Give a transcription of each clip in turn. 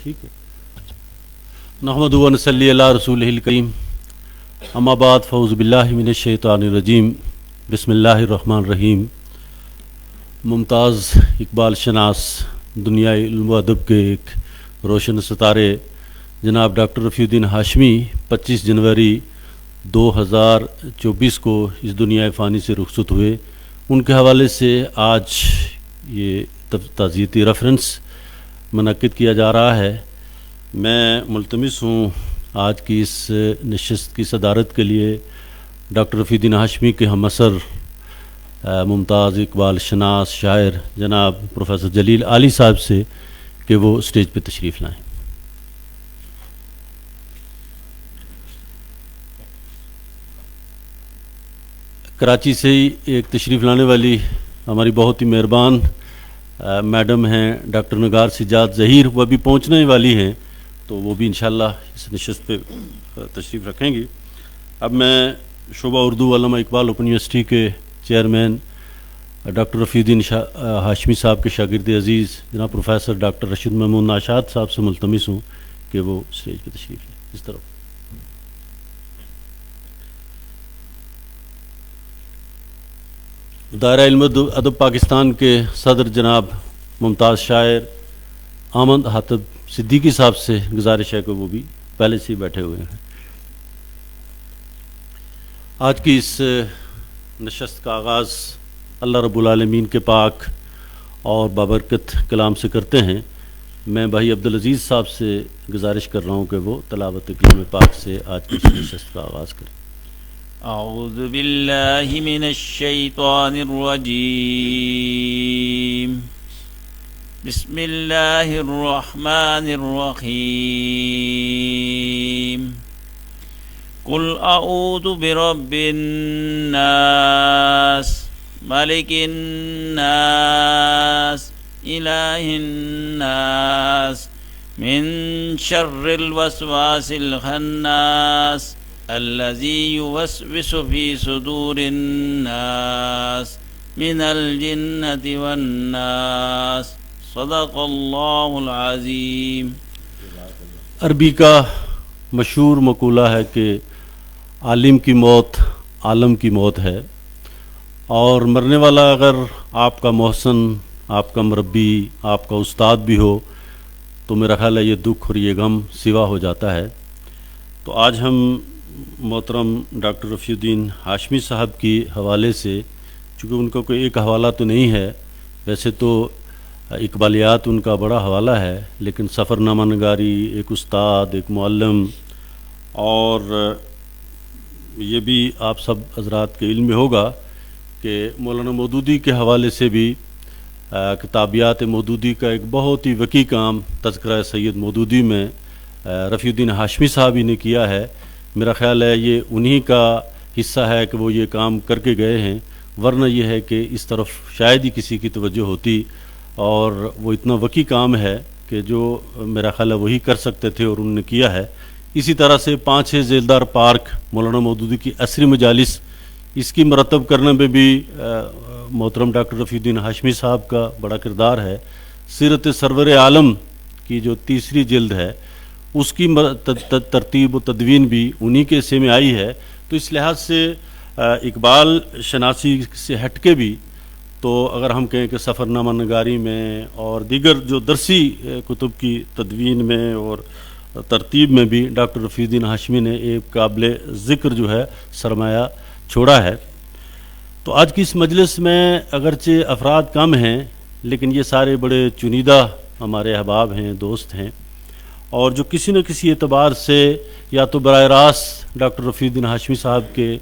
ٹھیک ہے. نحمدہ و نصلی علی رسولہ الکریم. اما بعد فاعوذ باللہ من الشیطان الرجیم. بسم اللہ الرحمن الرحیم. ممتاز اقبال شناس دنیائے علم و ادب کے ایک روشن ستارے جناب ڈاکٹر رفیع الدین ہاشمی 25 جنوری 2024 کو اس دنیا فانی سے رخصت ہوئے. ان کے حوالے سے آج یہ تعزیتی ریفرنس منعقد کیا جا رہا ہے. میں ملتمس ہوں آج کی اس نشست کی صدارت کے لیے ڈاکٹر رفیع الدین ہاشمی کے ہم اثر ممتاز اقبال شناس شاعر جناب پروفیسر جلیل عالی صاحب سے کہ وہ اسٹیج پہ تشریف لائیں. کراچی سے ہی ایک تشریف لانے والی ہماری بہت ہی مہربان میڈم ہیں ڈاکٹر نگار سجاد ظہیر، وہ بھی پہنچنے والی ہیں تو وہ بھی انشاءاللہ اس نشست پہ تشریف رکھیں گی. اب میں شعبہ اردو علامہ اقبال اوپن یونیورسٹی کے چیئرمین ڈاکٹر رفیع الدین ہاشمی صاحب کے شاگرد عزیز جناب پروفیسر ڈاکٹر رشید محمود ناشاد صاحب سے ملتمس ہوں کہ وہ اسٹیج پہ تشریف لیں. اس طرف دائرہ علم ادب پاکستان کے صدر جناب ممتاز شاعر احمد حاتب صدیقی صاحب سے گزارش ہے کہ وہ بھی پہلے سے ہی بیٹھے ہوئے ہیں. آج کی اس نشست کا آغاز اللہ رب العالمین کے پاک اور بابرکت کلام سے کرتے ہیں. میں بھائی عبدالعزیز صاحب سے گزارش کر رہا ہوں کہ وہ تلاوت کلام پاک سے آج کی اس نشست کا آغاز کریں. اعوذ باللہ من الشیطان الرجیم. بسم اللہ الرحمن الرحیم. قل اعوذ برب الناس ملک الناس الہ الناس من شر الوسواس الخناس الذي يوسوس في صدور الناس من الجنة والناس. صدق اللہ العظیم. عربی کا مشہور مقولہ ہے کہ عالم کی موت عالم کی موت ہے، اور مرنے والا اگر آپ کا محسن، آپ کا مربی، آپ کا استاد بھی ہو تو میرا خیال ہے یہ دکھ اور یہ غم سوا ہو جاتا ہے. تو آج ہم محترم ڈاکٹر رفیع الدین ہاشمی صاحب کی حوالے سے، چونکہ ان کا کوئی ایک حوالہ تو نہیں ہے، ویسے تو اقبالیات ان کا بڑا حوالہ ہے، لیکن سفر نامہ نگاری، ایک استاد، ایک معلم، اور یہ بھی آپ سب حضرات کے علم میں ہوگا کہ مولانا مودودی کے حوالے سے بھی کتابیات مودودی کا ایک بہت ہی وسیع کام تذکرہ سید مودودی میں رفیع الدین ہاشمی صاحب ہی نے کیا ہے. میرا خیال ہے یہ انہی کا حصہ ہے کہ وہ یہ کام کر کے گئے ہیں، ورنہ یہ ہے کہ اس طرف شاید ہی کسی کی توجہ ہوتی، اور وہ اتنا وسیع کام ہے کہ جو میرا خیال ہے وہی کر سکتے تھے اور انہوں نے کیا ہے. اسی طرح سے 5-6 ذیلدار پارک مولانا مودودی کی عصری مجالس، اس کی مرتب کرنے میں بھی محترم ڈاکٹر رفیع الدین ہاشمی صاحب کا بڑا کردار ہے. سیرت سرور عالم کی جو 3ری جلد ہے اس کی ترتیب و تدوین بھی انہی کے حصے میں آئی ہے. تو اس لحاظ سے اقبال شناسی سے ہٹ کے بھی تو اگر ہم کہیں کہ سفر نامہ نگاری میں اور دیگر جو درسی کتب کی تدوین میں اور ترتیب میں بھی ڈاکٹر رفیع الدین ہاشمی نے ایک قابل ذکر جو ہے سرمایہ چھوڑا ہے. تو آج کی اس مجلس میں اگرچہ افراد کم ہیں، لیکن یہ سارے بڑے چنیدہ ہمارے احباب ہیں، دوست ہیں، اور جو کسی نہ کسی اعتبار سے یا تو براہ راست ڈاکٹر رفیع الدین ہاشمی صاحب کے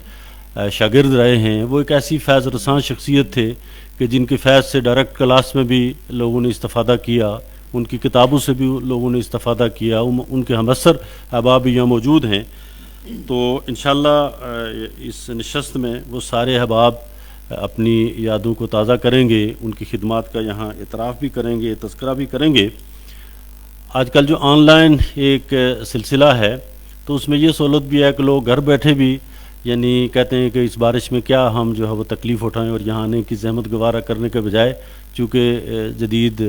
شاگرد رہے ہیں. وہ ایک ایسی فیض رساں شخصیت تھے کہ جن کی فیض سے ڈائریکٹ کلاس میں بھی لوگوں نے استفادہ کیا، ان کی کتابوں سے بھی لوگوں نے استفادہ کیا، ان کے ہم اثر احباب یہاں موجود ہیں. تو انشاءاللہ اس نشست میں وہ سارے احباب اپنی یادوں کو تازہ کریں گے، ان کی خدمات کا یہاں اعتراف بھی کریں گے، تذکرہ بھی کریں گے. آج کل جو آن لائن ایک سلسلہ ہے تو اس میں یہ سہولت بھی ہے کہ لوگ گھر بیٹھے بھی یعنی کہتے ہیں کہ اس بارش میں کیا ہم جو ہے وہ تکلیف اٹھائیں اور یہاں آنے کی زحمت گوارہ کرنے کے بجائے، چونکہ جدید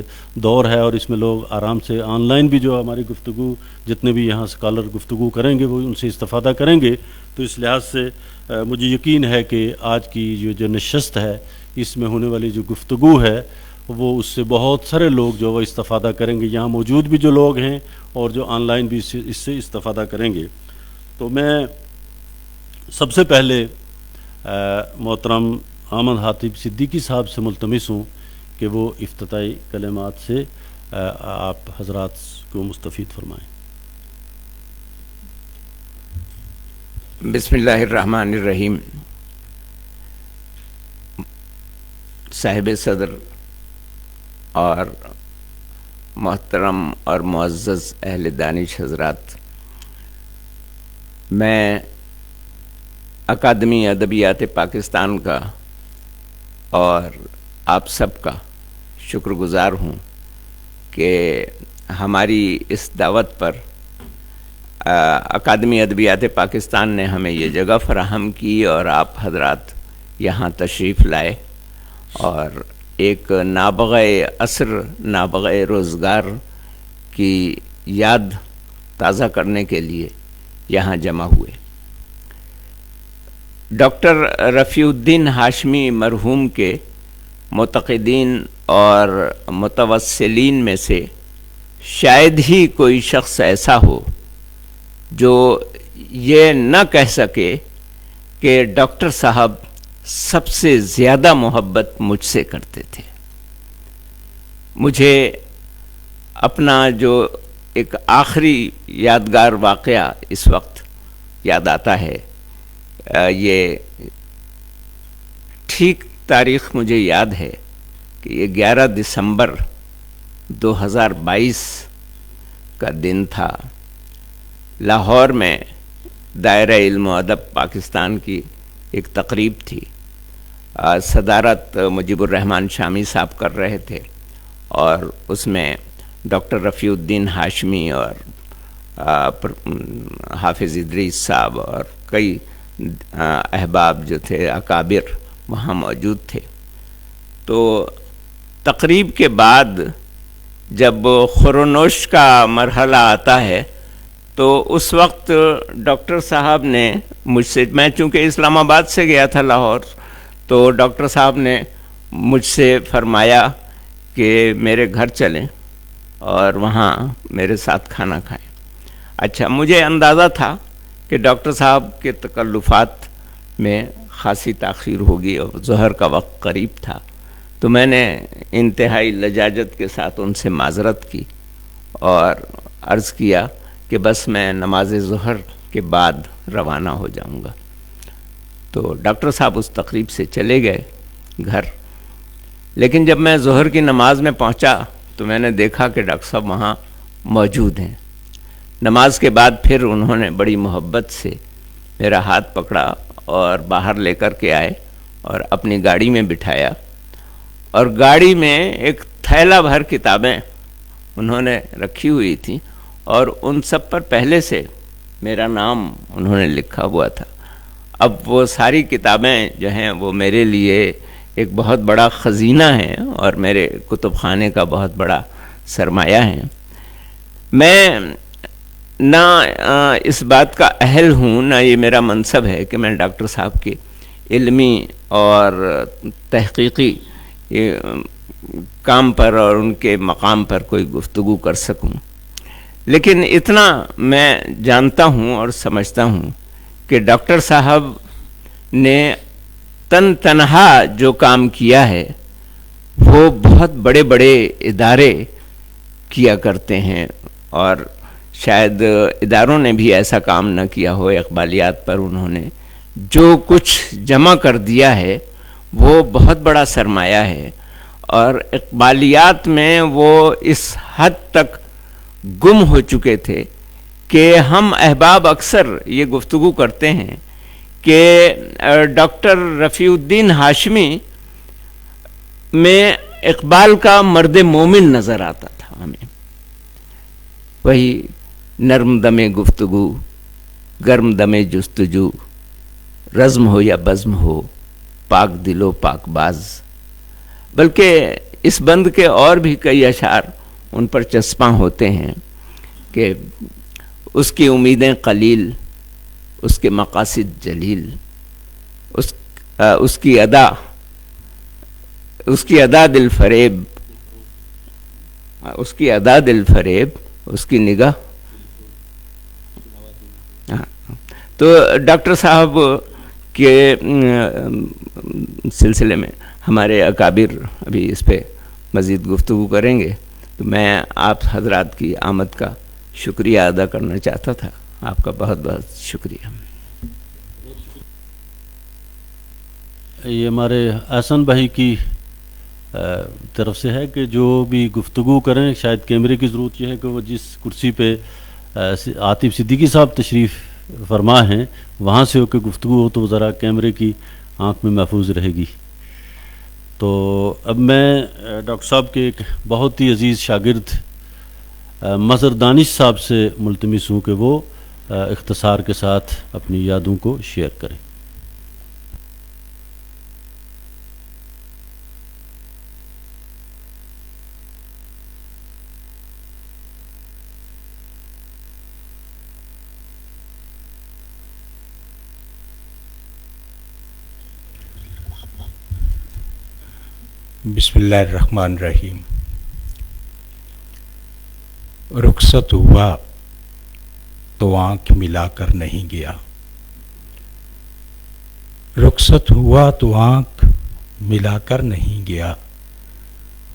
دور ہے اور اس میں لوگ آرام سے آن لائن بھی جو ہماری گفتگو، جتنے بھی یہاں اسکالر گفتگو کریں گے وہ ان سے استفادہ کریں گے. تو اس لحاظ سے مجھے یقین ہے کہ آج کی جو نشست ہے اس میں ہونے والی جو گفتگو ہے وہ اس سے بہت سارے لوگ جو وہ استفادہ کریں گے، یہاں موجود بھی جو لوگ ہیں اور جو آن لائن بھی اس سے استفادہ کریں گے. تو میں سب سے پہلے محترم احمد حاتب صدیقی صاحب سے ملتمس ہوں کہ وہ افتتاحی کلمات سے آپ حضرات کو مستفید فرمائیں. بسم اللہ الرحمن الرحیم. صاحب صدر اور محترم اور معزز اہل دانش حضرات، میں اکادمی ادبیات پاکستان کا اور آپ سب کا شکر گزار ہوں کہ ہماری اس دعوت پر اکادمی ادبیات پاکستان نے ہمیں یہ جگہ فراہم کی اور آپ حضرات یہاں تشریف لائے اور ایک نابغہ عصر، نابغہ روزگار کی یاد تازہ کرنے کے لیے یہاں جمع ہوئے. ڈاکٹر رفیع الدین ہاشمی مرحوم کے معتقدین اور متوسلین میں سے شاید ہی کوئی شخص ایسا ہو جو یہ نہ کہہ سکے کہ ڈاکٹر صاحب سب سے زیادہ محبت مجھ سے کرتے تھے. مجھے اپنا جو ایک آخری یادگار واقعہ اس وقت یاد آتا ہے. یہ ٹھیک تاریخ مجھے یاد ہے کہ یہ 11 دسمبر 2022 کا دن تھا. لاہور میں دائرہ علم و ادب پاکستان کی ایک تقریب تھی. صدارت مجیب الرحمن شامی صاحب کر رہے تھے اور اس میں ڈاکٹر رفیع الدین ہاشمی اور حافظ ادریس صاحب اور کئی احباب جو تھے اکابر وہاں موجود تھے. تو تقریب کے بعد جب خورونوش کا مرحلہ آتا ہے تو اس وقت ڈاکٹر صاحب نے مجھ سے، میں چونکہ اسلام آباد سے گیا تھا لاہور، تو ڈاکٹر صاحب نے مجھ سے فرمایا کہ میرے گھر چلیں اور وہاں میرے ساتھ کھانا کھائیں. اچھا، مجھے اندازہ تھا کہ ڈاکٹر صاحب کے تکلفات میں خاصی تاخیر ہوگی اور ظہر کا وقت قریب تھا، تو میں نے انتہائی لجاجت کے ساتھ ان سے معذرت کی اور عرض کیا کہ بس میں نماز ظہر کے بعد روانہ ہو جاؤں گا. تو ڈاکٹر صاحب اس تقریب سے چلے گئے گھر. لیکن جب میں ظہر کی نماز میں پہنچا تو میں نے دیکھا کہ ڈاکٹر صاحب وہاں موجود ہیں. نماز کے بعد پھر انہوں نے بڑی محبت سے میرا ہاتھ پکڑا اور باہر لے کر کے آئے اور اپنی گاڑی میں بٹھایا، اور گاڑی میں ایک تھیلا بھر کتابیں انہوں نے رکھی ہوئی تھیں اور ان سب پر پہلے سے میرا نام انہوں نے لکھا ہوا تھا. اب وہ ساری کتابیں جو ہیں وہ میرے لیے ایک بہت بڑا خزینہ ہیں اور میرے کتب خانے کا بہت بڑا سرمایہ ہیں. میں نہ اس بات کا اہل ہوں، نہ یہ میرا منصب ہے کہ میں ڈاکٹر صاحب کے علمی اور تحقیقی کام پر اور ان کے مقام پر کوئی گفتگو کر سکوں. لیکن اتنا میں جانتا ہوں اور سمجھتا ہوں کہ ڈاکٹر صاحب نے تنہا جو کام کیا ہے وہ بہت بڑے بڑے ادارے کیا کرتے ہیں، اور شاید اداروں نے بھی ایسا کام نہ کیا ہو. اقبالیات پر انہوں نے جو کچھ جمع کر دیا ہے وہ بہت بڑا سرمایہ ہے، اور اقبالیات میں وہ اس حد تک گم ہو چکے تھے کہ ہم احباب اکثر یہ گفتگو کرتے ہیں کہ ڈاکٹر رفیع الدین ہاشمی میں اقبال کا مرد مومن نظر آتا تھا ہمیں. وہی نرم دم گفتگو، گرم دم جستجو، رزم ہو یا بزم ہو، پاک دل و پاک باز، بلکہ اس بند کے اور بھی کئی اشعار ان پر چسپاں ہوتے ہیں کہ اس کی امیدیں قلیل، اس کے مقاصد جلیل، اس کی ادا دل فریب، اس کی ادا دل فریب، اس کی نگاہ. تو ڈاکٹر صاحب کے سلسلے میں ہمارے اکابر ابھی اس پہ مزید گفتگو کریں گے، تو میں آپ حضرات کی آمد کا شکریہ ادا کرنا چاہتا تھا. آپ کا بہت بہت شکریہ. یہ ہمارے احسن بھائی کی طرف سے ہے کہ جو بھی گفتگو کریں، شاید کیمرے کی ضرورت یہ ہے کہ وہ جس کرسی پہ عاطف صدیقی صاحب تشریف فرما ہیں وہاں سے ہو کے گفتگو ہو تو وہ ذرا کیمرے کی آنکھ میں محفوظ رہے گی. تو اب میں ڈاکٹر صاحب کے ایک بہت ہی عزیز شاگرد مظہر دانش صاحب سے ملتمس ہوں کہ وہ اختصار کے ساتھ اپنی یادوں کو شیئر کریں. بسم اللہ الرحمن الرحیم. رخصت ہوا تو آنکھ ملا کر نہیں گیا، رخصت ہوا تو آنکھ ملا کر نہیں گیا،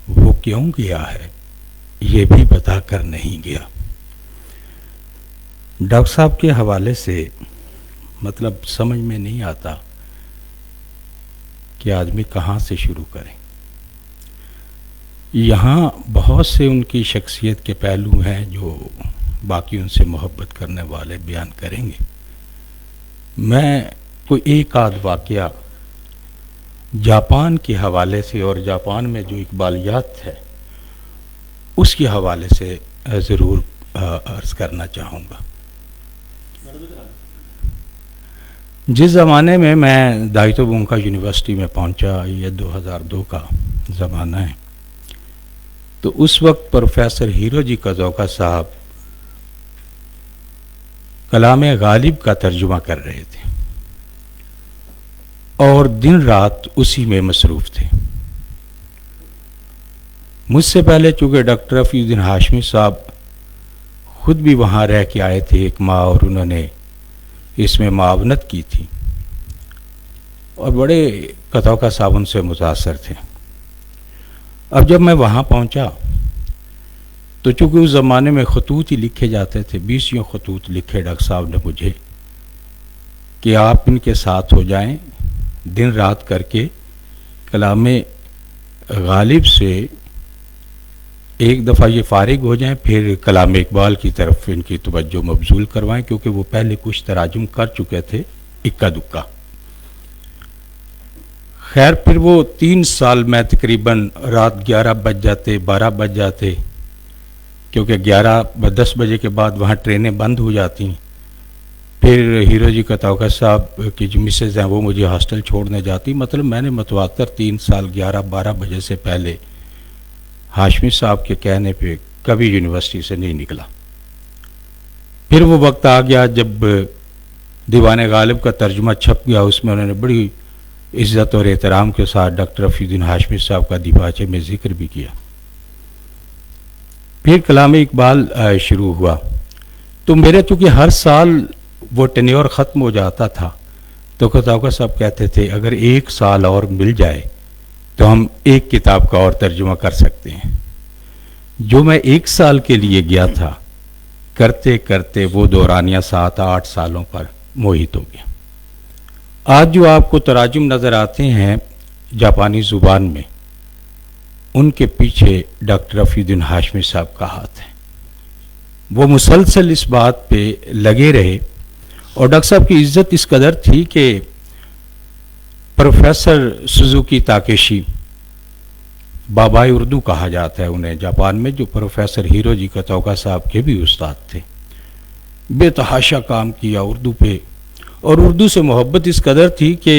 وہ کیوں گیا ہے یہ بھی بتا کر نہیں گیا. ڈاکٹر صاحب کے حوالے سے مطلب سمجھ میں نہیں آتا کہ آدمی کہاں سے شروع کرے. یہاں بہت سے ان کی شخصیت کے پہلو ہیں جو باقی ان سے محبت کرنے والے بیان کریں گے. میں کوئی ایک آدھ واقعہ جاپان کے حوالے سے اور جاپان میں جو اقبالیات ہے اس کے حوالے سے ضرور عرض کرنا چاہوں گا. جس زمانے میں دائتو بونکا یونیورسٹی میں پہنچا، یہ 2002 کا زمانہ ہے، تو اس وقت پروفیسر ہیروجی کازوکا صاحب کلام غالب کا ترجمہ کر رہے تھے اور دن رات اسی میں مصروف تھے. مجھ سے پہلے چونکہ ڈاکٹر رفیع الدین ہاشمی صاحب خود بھی وہاں رہ کے آئے تھے ایک ماہ، اور انہوں نے اس میں معاونت کی تھی اور بڑے کازوکا صاحب ان سے متاثر تھے. اب جب میں وہاں پہنچا تو چونکہ اس زمانے میں خطوط ہی لکھے جاتے تھے، 20 خطوط لکھے ڈاکٹر صاحب نے مجھے کہ آپ ان کے ساتھ ہو جائیں، دن رات کر کے کلام غالب سے ایک دفعہ یہ فارغ ہو جائیں، پھر کلام اقبال کی طرف ان کی توجہ مبذول کروائیں، کیونکہ وہ پہلے کچھ تراجم کر چکے تھے اکا دکا. خیر پھر وہ 3 سال میں تقریباً رات 11 بج جاتے، 12 بج جاتے، کیونکہ 10 بجے کے بعد وہاں ٹرینیں بند ہو جاتی ہیں. پھر ہیروجی کازوکا صاحب کی جو مسز ہیں وہ مجھے ہاسٹل چھوڑنے جاتی. مطلب میں نے متواتر 3 سال 11-12 بجے سے پہلے ہاشمی صاحب کے کہنے پہ کبھی یونیورسٹی سے نہیں نکلا. پھر وہ وقت آ گیا جب دیوان غالب کا ترجمہ چھپ گیا، اس میں انہوں نے بڑی عزت اور احترام کے ساتھ ڈاکٹر رفیع الدین ہاشمی صاحب کا دیباچے میں ذکر بھی کیا. پھر کلام اقبال شروع ہوا تو میرے چونکہ ہر سال وہ ٹینیور ختم ہو جاتا تھا تو کازوکا صاحب کہتے تھے اگر 1 سال اور مل جائے تو ہم ایک کتاب کا اور ترجمہ کر سکتے ہیں. جو میں 1 سال کے لیے گیا تھا، کرتے کرتے وہ دورانیہ 7-8 سالوں پر محیط ہو گیا. آج جو آپ کو تراجم نظر آتے ہیں جاپانی زبان میں، ان کے پیچھے ڈاکٹر رفیع الدین ہاشمی صاحب کا ہاتھ ہے. وہ مسلسل اس بات پہ لگے رہے اور ڈاکٹر صاحب کی عزت اس قدر تھی کہ پروفیسر سوزوکی تاکیشی، بابائے اردو کہا جاتا ہے انہیں جاپان میں، جو پروفیسر ہیروجی کازوکا صاحب کے بھی استاد تھے، بے تحاشا کام کیا اردو پہ. اور اردو سے محبت اس قدر تھی کہ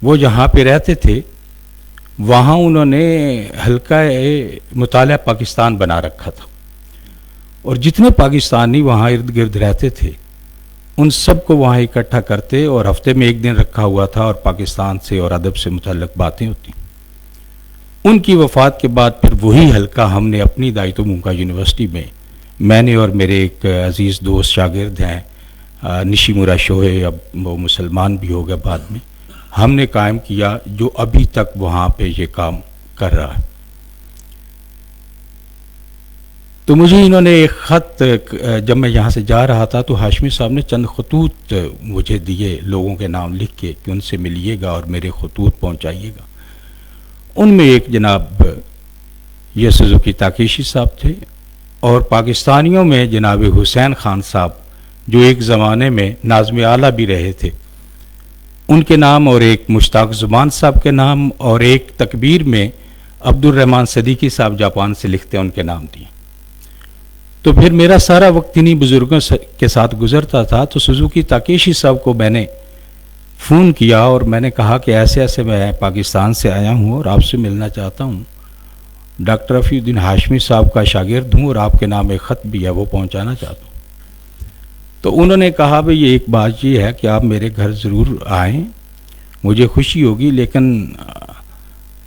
وہ جہاں پہ رہتے تھے وہاں انہوں نے حلقہ مطالعہ پاکستان بنا رکھا تھا، اور جتنے پاکستانی وہاں ارد گرد رہتے تھے ان سب کو وہاں اکٹھا کرتے اور ہفتے میں ایک دن رکھا ہوا تھا اور پاکستان سے اور ادب سے متعلق باتیں ہوتی. ان کی وفات کے بعد پھر وہی حلقہ ہم نے اپنی دائتو مونکا یونیورسٹی میں، میں نے اور میرے ایک عزیز دوست شاگرد ہیں نشیمورا شوہے، اب وہ مسلمان بھی ہو گئے بعد میں، ہم نے قائم کیا، جو ابھی تک وہاں پہ یہ کام کر رہا ہے. تو مجھے انہوں نے ایک خط، جب میں یہاں سے جا رہا تھا تو ہاشمی صاحب نے چند خطوط مجھے دیے لوگوں کے نام لکھ کے کہ ان سے ملیے گا اور میرے خطوط پہنچائیے گا. ان میں ایک جناب یہ سوزوکی تاکیشی صاحب تھے، اور پاکستانیوں میں جناب حسین خان صاحب جو ایک زمانے میں ناظم اعلیٰ بھی رہے تھے، ان کے نام، اور ایک مشتاق زمان صاحب کے نام، اور ایک تکبیر میں عبد الرحمن صدیقی صاحب جاپان سے لکھتے ہیں، ان کے نام دیے. تو پھر میرا سارا وقت انہی بزرگوں کے ساتھ گزرتا تھا. تو سوزوکی تاکیشی صاحب کو میں نے فون کیا اور میں نے کہا کہ ایسے ایسے میں پاکستان سے آیا ہوں اور آپ سے ملنا چاہتا ہوں، ڈاکٹر رفیع الدین ہاشمی صاحب کا شاگرد ہوں اور آپ کے نام ایک خط بھی ہے وہ پہنچانا چاہتا ہوں. تو انہوں نے کہا بھئی یہ ایک بات یہ ہے کہ آپ میرے گھر ضرور آئیں، مجھے خوشی ہوگی، لیکن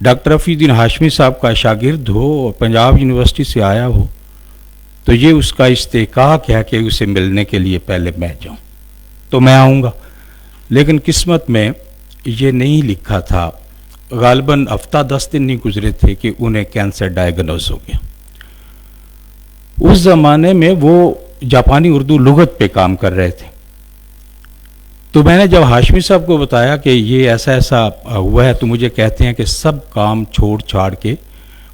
ڈاکٹر رفیع الدین ہاشمی صاحب کا شاگرد ہو اور پنجاب یونیورسٹی سے آیا ہو تو یہ اس کا استحقاق ہے کہ اسے ملنے کے لیے پہلے میں جاؤں. تو میں آؤں گا، لیکن قسمت میں یہ نہیں لکھا تھا. غالباً ہفتہ 10 دن نہیں گزرے تھے کہ انہیں کینسر ڈائیگنوز ہو گیا. اس زمانے میں وہ جاپانی اردو لغت پہ کام کر رہے تھے. تو میں نے جب ہاشمی صاحب کو بتایا کہ یہ ایسا ایسا ہوا ہے تو مجھے کہتے ہیں کہ سب کام چھوڑ چھاڑ کے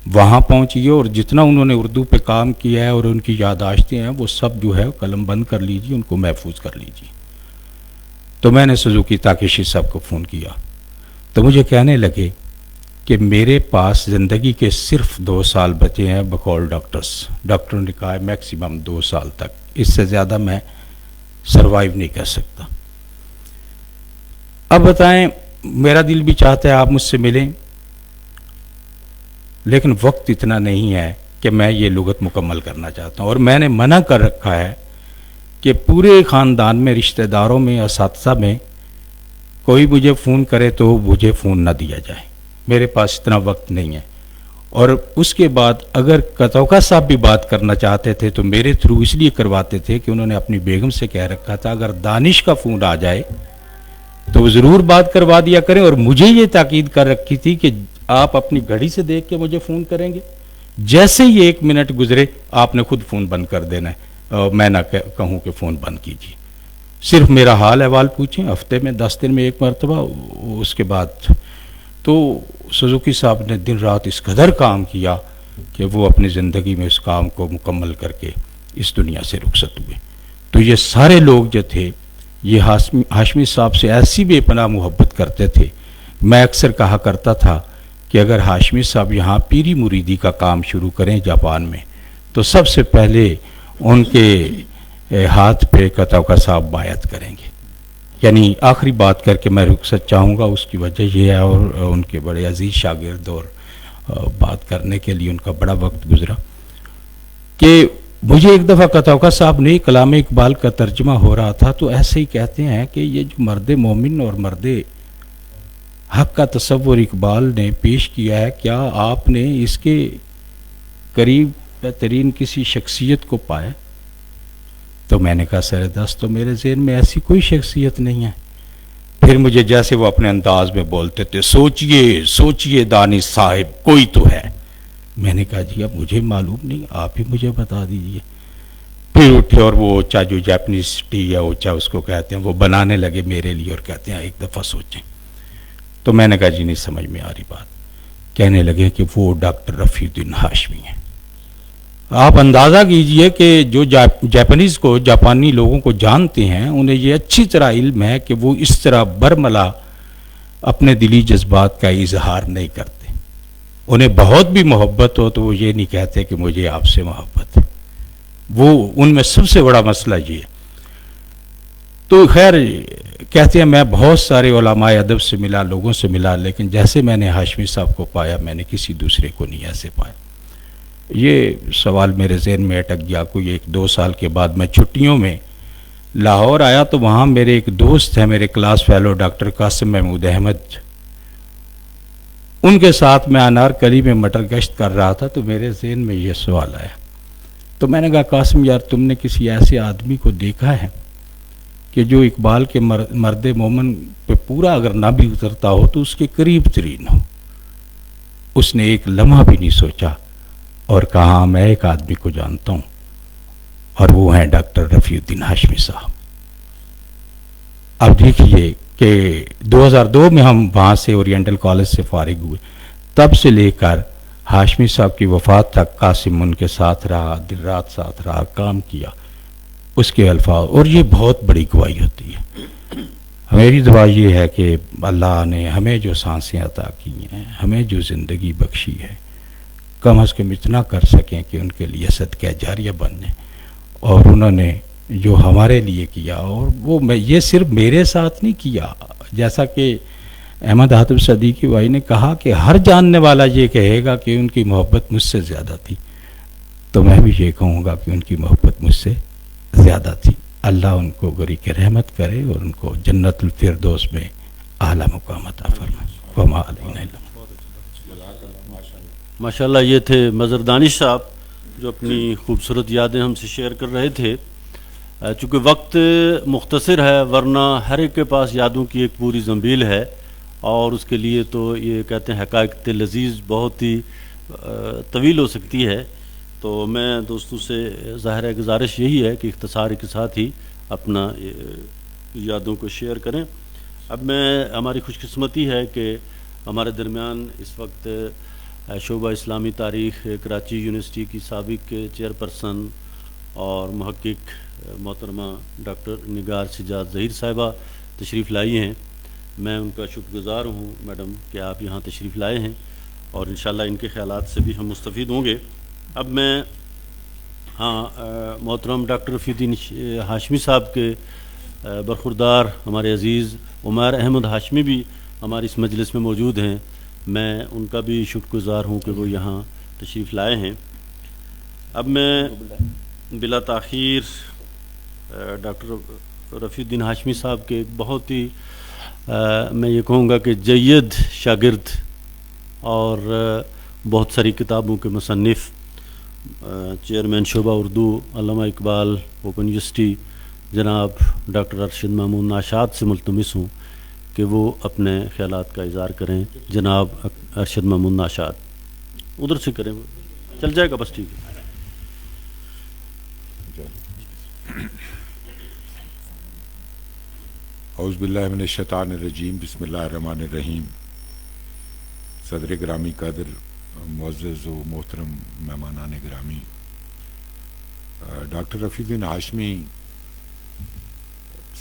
وہاں پہنچیے اور جتنا انہوں نے اردو پہ کام کیا ہے اور ان کی یادداشتیں ہیں وہ سب جو ہے قلم بند کر لیجیے، ان کو محفوظ کر لیجیے. تو میں نے سوزوکی تاکیشی صاحب کو فون کیا تو مجھے کہنے لگے کہ میرے پاس زندگی کے صرف 2 سال بچے ہیں بقول ڈاکٹرز. ڈاکٹروں نے کہا ہے میکسیمم 2 سال تک، اس سے زیادہ میں سروائیو نہیں کر سکتا. اب بتائیں، میرا دل بھی چاہتا ہے آپ مجھ سے ملیں، لیکن وقت اتنا نہیں ہے کہ میں یہ لغت مکمل کرنا چاہتا ہوں. اور میں نے منع کر رکھا ہے کہ پورے خاندان میں، رشتہ داروں میں، اساتذہ میں کوئی مجھے فون کرے تو مجھے فون نہ دیا جائے، میرے پاس اتنا وقت نہیں ہے. اور اس کے بعد اگر کتوکا صاحب بھی بات کرنا چاہتے تھے تو میرے تھرو اس لیے کرواتے تھے کہ انہوں نے اپنی بیگم سے کہہ رکھا تھا اگر دانش کا فون آ جائے تو وہ ضرور بات کروا دیا کریں. اور مجھے یہ تاکید کر رکھی تھی کہ آپ اپنی گھڑی سے دیکھ کے مجھے فون کریں گے، جیسے ہی 1 منٹ گزرے آپ نے خود فون بند کر دینا ہے، میں نہ کہوں کہ فون بند کیجیے، صرف میرا حال احوال پوچھیں، ہفتے میں 10 دن میں 1 مرتبہ. اس کے بعد تو سوزوکی صاحب نے دن رات اس قدر کام کیا کہ وہ اپنی زندگی میں اس کام کو مکمل کر کے اس دنیا سے رخصت ہوئے. تو یہ سارے لوگ جو تھے یہ ہاشمی صاحب سے ایسی بے پناہ محبت کرتے تھے. میں اکثر کہا کرتا تھا کہ اگر ہاشمی صاحب یہاں پیری مریدی کا کام شروع کریں جاپان میں تو سب سے پہلے ان کے ہاتھ پہ کتوکا صاحب بیعت کریں گے. یعنی آخری بات کر کے میں رخصت چاہوں گا، اس کی وجہ یہ ہے اور ان کے بڑے عزیز شاگرد اور بات کرنے کے لیے ان کا بڑا وقت گزرا کہ مجھے ایک دفعہ کتوکا صاحب نے کلام اقبال کا ترجمہ ہو رہا تھا تو ایسے ہی کہتے ہیں کہ یہ جو مرد مومن اور مرد حق کا تصور اقبال نے پیش کیا ہے، کیا آپ نے اس کے قریب بہترین کسی شخصیت کو پایا؟ تو میں نے کہا سر دست تو میرے ذہن میں ایسی کوئی شخصیت نہیں ہے. پھر مجھے جیسے وہ اپنے انداز میں بولتے تھے سوچئے سوچئے دانش صاحب کوئی تو ہے. میں نے کہا جی اب مجھے معلوم نہیں، آپ ہی مجھے بتا دیجئے. پھر اٹھے اور وہ اوچا جو جاپنیز ٹی یا اوچا اس کو کہتے ہیں وہ بنانے لگے میرے لیے اور کہتے ہیں ایک دفعہ سوچیں. تو میں نے کہا جی نہیں سمجھ میں آ رہی بات. کہنے لگے کہ وہ ڈاکٹر رفیع الدین ہاشمی ہیں. آپ اندازہ کیجئے کہ جو جاپنیز کو، جاپانی لوگوں کو جانتے ہیں انہیں یہ اچھی طرح علم ہے کہ وہ اس طرح برملا اپنے دلی جذبات کا اظہار نہیں کرتے. انہیں بہت بھی محبت ہو تو وہ یہ نہیں کہتے کہ مجھے آپ سے محبت ہے. وہ ان میں سب سے بڑا مسئلہ یہ ہے. تو خیر کہتے ہیں میں بہت سارے علماء ادب سے ملا، لوگوں سے ملا، لیکن جیسے میں نے ہاشمی صاحب کو پایا میں نے کسی دوسرے کو نہیں ایسے پایا۔ یہ سوال میرے ذہن میں اٹک گیا۔ کوئی 1-2 سال کے بعد میں چھٹیوں میں لاہور آیا تو وہاں میرے ایک دوست ہیں، میرے class fellow doctor Qasim Mahmood Ahmed, ان کے ساتھ میں انارکلی میں مٹر گشت کر رہا تھا تو میرے ذہن میں یہ سوال آیا۔ تو میں نے کہا قاسم یار تم نے کسی ایسے آدمی کو دیکھا ہے کہ جو اقبال کے مرد مومن پہ پورا اگر نہ بھی اترتا ہو تو اس کے قریب ترین ہو؟ اس نے ایک لمحہ بھی نہیں سوچا اور کہا میں ایک آدمی کو جانتا ہوں اور وہ ہیں ڈاکٹر رفیع الدین ہاشمی صاحب۔ اب دیکھیے کہ 2002 میں ہم وہاں سے اورینٹل کالج سے فارغ ہوئے، تب سے لے کر ہاشمی صاحب کی وفات تک قاسم ان کے ساتھ رہا، دن رات ساتھ رہا، کام کیا، اس کے الفاظ، اور یہ بہت بڑی گواہی ہوتی ہے۔ میری دعا یہ ہے کہ اللہ نے ہمیں جو سانسیں عطا کی ہیں، ہمیں جو زندگی بخشی ہے، کم از کم اتنا کر سکیں کہ ان کے لیے صدقہ جاریہ بننے، اور انہوں نے جو ہمارے لیے کیا، اور وہ یہ صرف میرے ساتھ نہیں کیا، جیسا کہ احمد حاتم صدیقی بھائی نے کہا کہ ہر جاننے والا یہ کہے گا کہ ان کی محبت مجھ سے زیادہ تھی، تو میں بھی یہ کہوں گا کہ ان کی محبت مجھ سے زیادہ تھی۔ اللہ ان کو غریق رحمت کرے اور ان کو جنت الفردوس میں اعلیٰ مقام عطا فرمائے۔ وما علینا الا ماشاءاللہ یہ تھے مظہر دانش صاحب جو اپنی خوبصورت یادیں ہم سے شیئر کر رہے تھے۔ چونکہ وقت مختصر ہے ورنہ ہر ایک کے پاس یادوں کی ایک پوری زنبیل ہے، اور اس کے لیے تو یہ کہتے ہیں حقائق لذیذ بہت ہی طویل ہو سکتی ہے۔ تو میں دوستوں سے ظاہر ہے گزارش یہی ہے کہ اختصار کے ساتھ ہی اپنا یادوں کو شیئر کریں۔ اب ہماری خوش قسمتی ہے کہ ہمارے درمیان اس وقت شعبہ اسلامی تاریخ کراچی یونیورسٹی کی سابق چیئرپرسن اور محقق محترمہ ڈاکٹر نگار سجاد ظہیر صاحبہ تشریف لائی ہیں۔ میں ان کا شکر گزار ہوں میڈم کہ آپ یہاں تشریف لائے ہیں، اور انشاءاللہ ان کے خیالات سے بھی ہم مستفید ہوں گے۔ اب میں محترم ڈاکٹر رفیع الدین ہاشمی صاحب کے برخوردار ہمارے عزیز عمیر احمد ہاشمی بھی ہماری اس مجلس میں موجود ہیں، میں ان کا بھی شکر گزار ہوں کہ وہ یہاں تشریف لائے ہیں۔ اب میں بلا تاخیر ڈاکٹر رفیع الدین ہاشمی صاحب کے ایک بہت ہی میں یہ کہوں گا کہ جید شاگرد اور بہت ساری کتابوں کے مصنف، چیئرمین شعبہ اردو علامہ اقبال اوپن یونیورسٹی جناب ڈاکٹر ارشد مامون ناشاد سے ملتمس ہوں کہ وہ اپنے خیالات کا اظہار کریں۔ جناب ارشد مامون ناشاد ادھر سے کریں، چل جائے گا بس، ٹھیک ہے۔ اعوذ باللہ من الشیطان الرجیم، بسم اللہ الرحمن الرحیم۔ صدر گرامی قدر، معزز و محترم مہمانان گرامی، ڈاکٹر رفیع الدین ہاشمی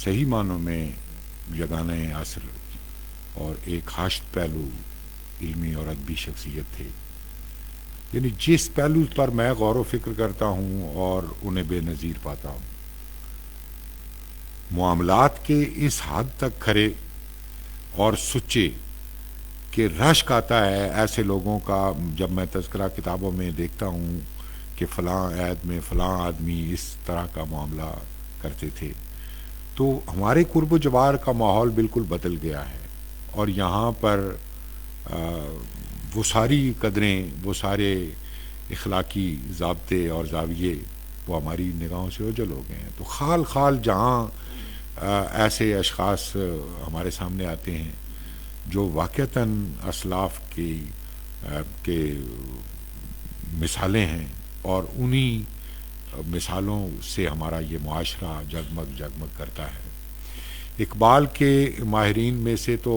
صحیح معنوں میں یگانہ عصر اور ایک ہاشت پہلو علمی اور ادبی شخصیت تھے۔ یعنی جس پہلو پر میں غور و فکر کرتا ہوں اور انہیں بے نظیر پاتا ہوں، معاملات کے اس حد تک کھرے اور سچے کہ رشک آتا ہے ایسے لوگوں کا جب میں تذکرہ کتابوں میں دیکھتا ہوں کہ فلاں عہد میں فلاں آدمی اس طرح کا معاملہ کرتے تھے، تو ہمارے قرب و جوار کا ماحول بالکل بدل گیا ہے، اور یہاں پر وہ ساری قدریں، وہ سارے اخلاقی ضابطے اور زاویے وہ ہماری نگاہوں سے اوجھل ہو گئے ہیں۔ تو خال خال جہاں ایسے اشخاص ہمارے سامنے آتے ہیں جو واقعتاً اسلاف کے مثالیں ہیں، اور انہی مثالوں سے ہمارا یہ معاشرہ جگمگ جگمگ کرتا ہے۔ اقبال کے ماہرین میں سے تو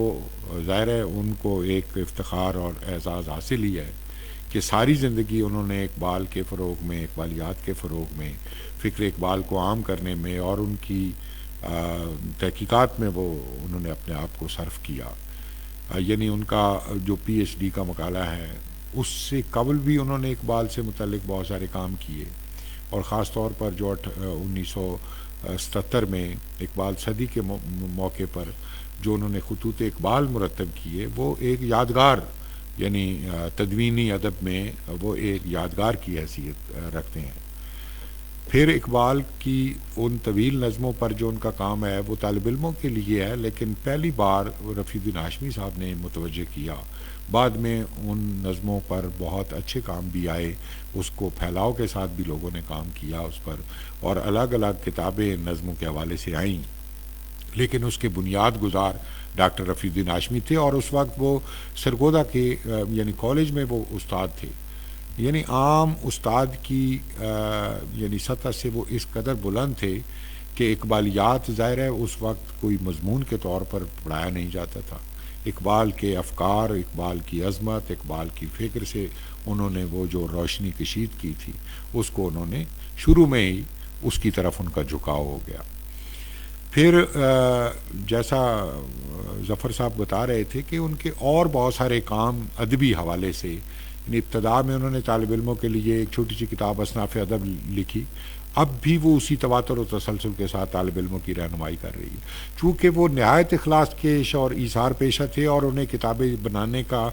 ظاہر ہے ان کو ایک افتخار اور اعزاز حاصل ہی ہے کہ ساری زندگی انہوں نے اقبال کے فروغ میں، اقبالیات کے فروغ میں، فکر اقبال کو عام کرنے میں اور ان کی تحقیقات میں وہ انہوں نے اپنے آپ کو صرف کیا۔ یعنی ان کا جو پی ایچ ڈی کا مقالہ ہے اس سے قبل بھی انہوں نے اقبال سے متعلق بہت سارے کام کیے، اور خاص طور پر جو 77 میں اقبال صدی کے موقع پر جو انہوں نے خطوط اقبال مرتب کیے وہ ایک یادگار یعنی تدوینی ادب میں وہ ایک یادگار کی حیثیت رکھتے ہیں۔ پھر اقبال کی ان طویل نظموں پر جو ان کا کام ہے وہ طالب علموں کے لیے ہے، لیکن پہلی بار رفیع الدین ہاشمی صاحب نے متوجہ کیا، بعد میں ان نظموں پر بہت اچھے کام بھی آئے، اس کو پھیلاؤ کے ساتھ بھی لوگوں نے کام کیا اس پر، اور الگ الگ کتابیں نظموں کے حوالے سے آئیں، لیکن اس کے بنیاد گزار ڈاکٹر رفیع الدین ہاشمی تھے، اور اس وقت وہ سرگودا کے یعنی کالج میں وہ استاد تھے، یعنی عام استاد کی یعنی سطح سے وہ اس قدر بلند تھے کہ اقبالیات ظاہر ہے اس وقت کوئی مضمون کے طور پر پڑھایا نہیں جاتا تھا، اقبال کے افکار، اقبال کی عظمت، اقبال کی فکر سے انہوں نے وہ جو روشنی کشید کی تھی اس کو انہوں نے شروع میں ہی اس کی طرف ان کا جھکاؤ ہو گیا۔ پھر جیسا ظفر صاحب بتا رہے تھے کہ ان کے اور بہت سارے کام ادبی حوالے سے، یعنی ابتدا میں انہوں نے طالب علموں کے لیے ایک چھوٹی سی کتاب اصناف ادب لکھی، اب بھی وہ اسی تواتر و تسلسل کے ساتھ طالب علموں کی رہنمائی کر رہی ہے، چونکہ وہ نہایت اخلاص کیش اور ایثار پیشہ تھے اور انہیں کتابیں بنانے کا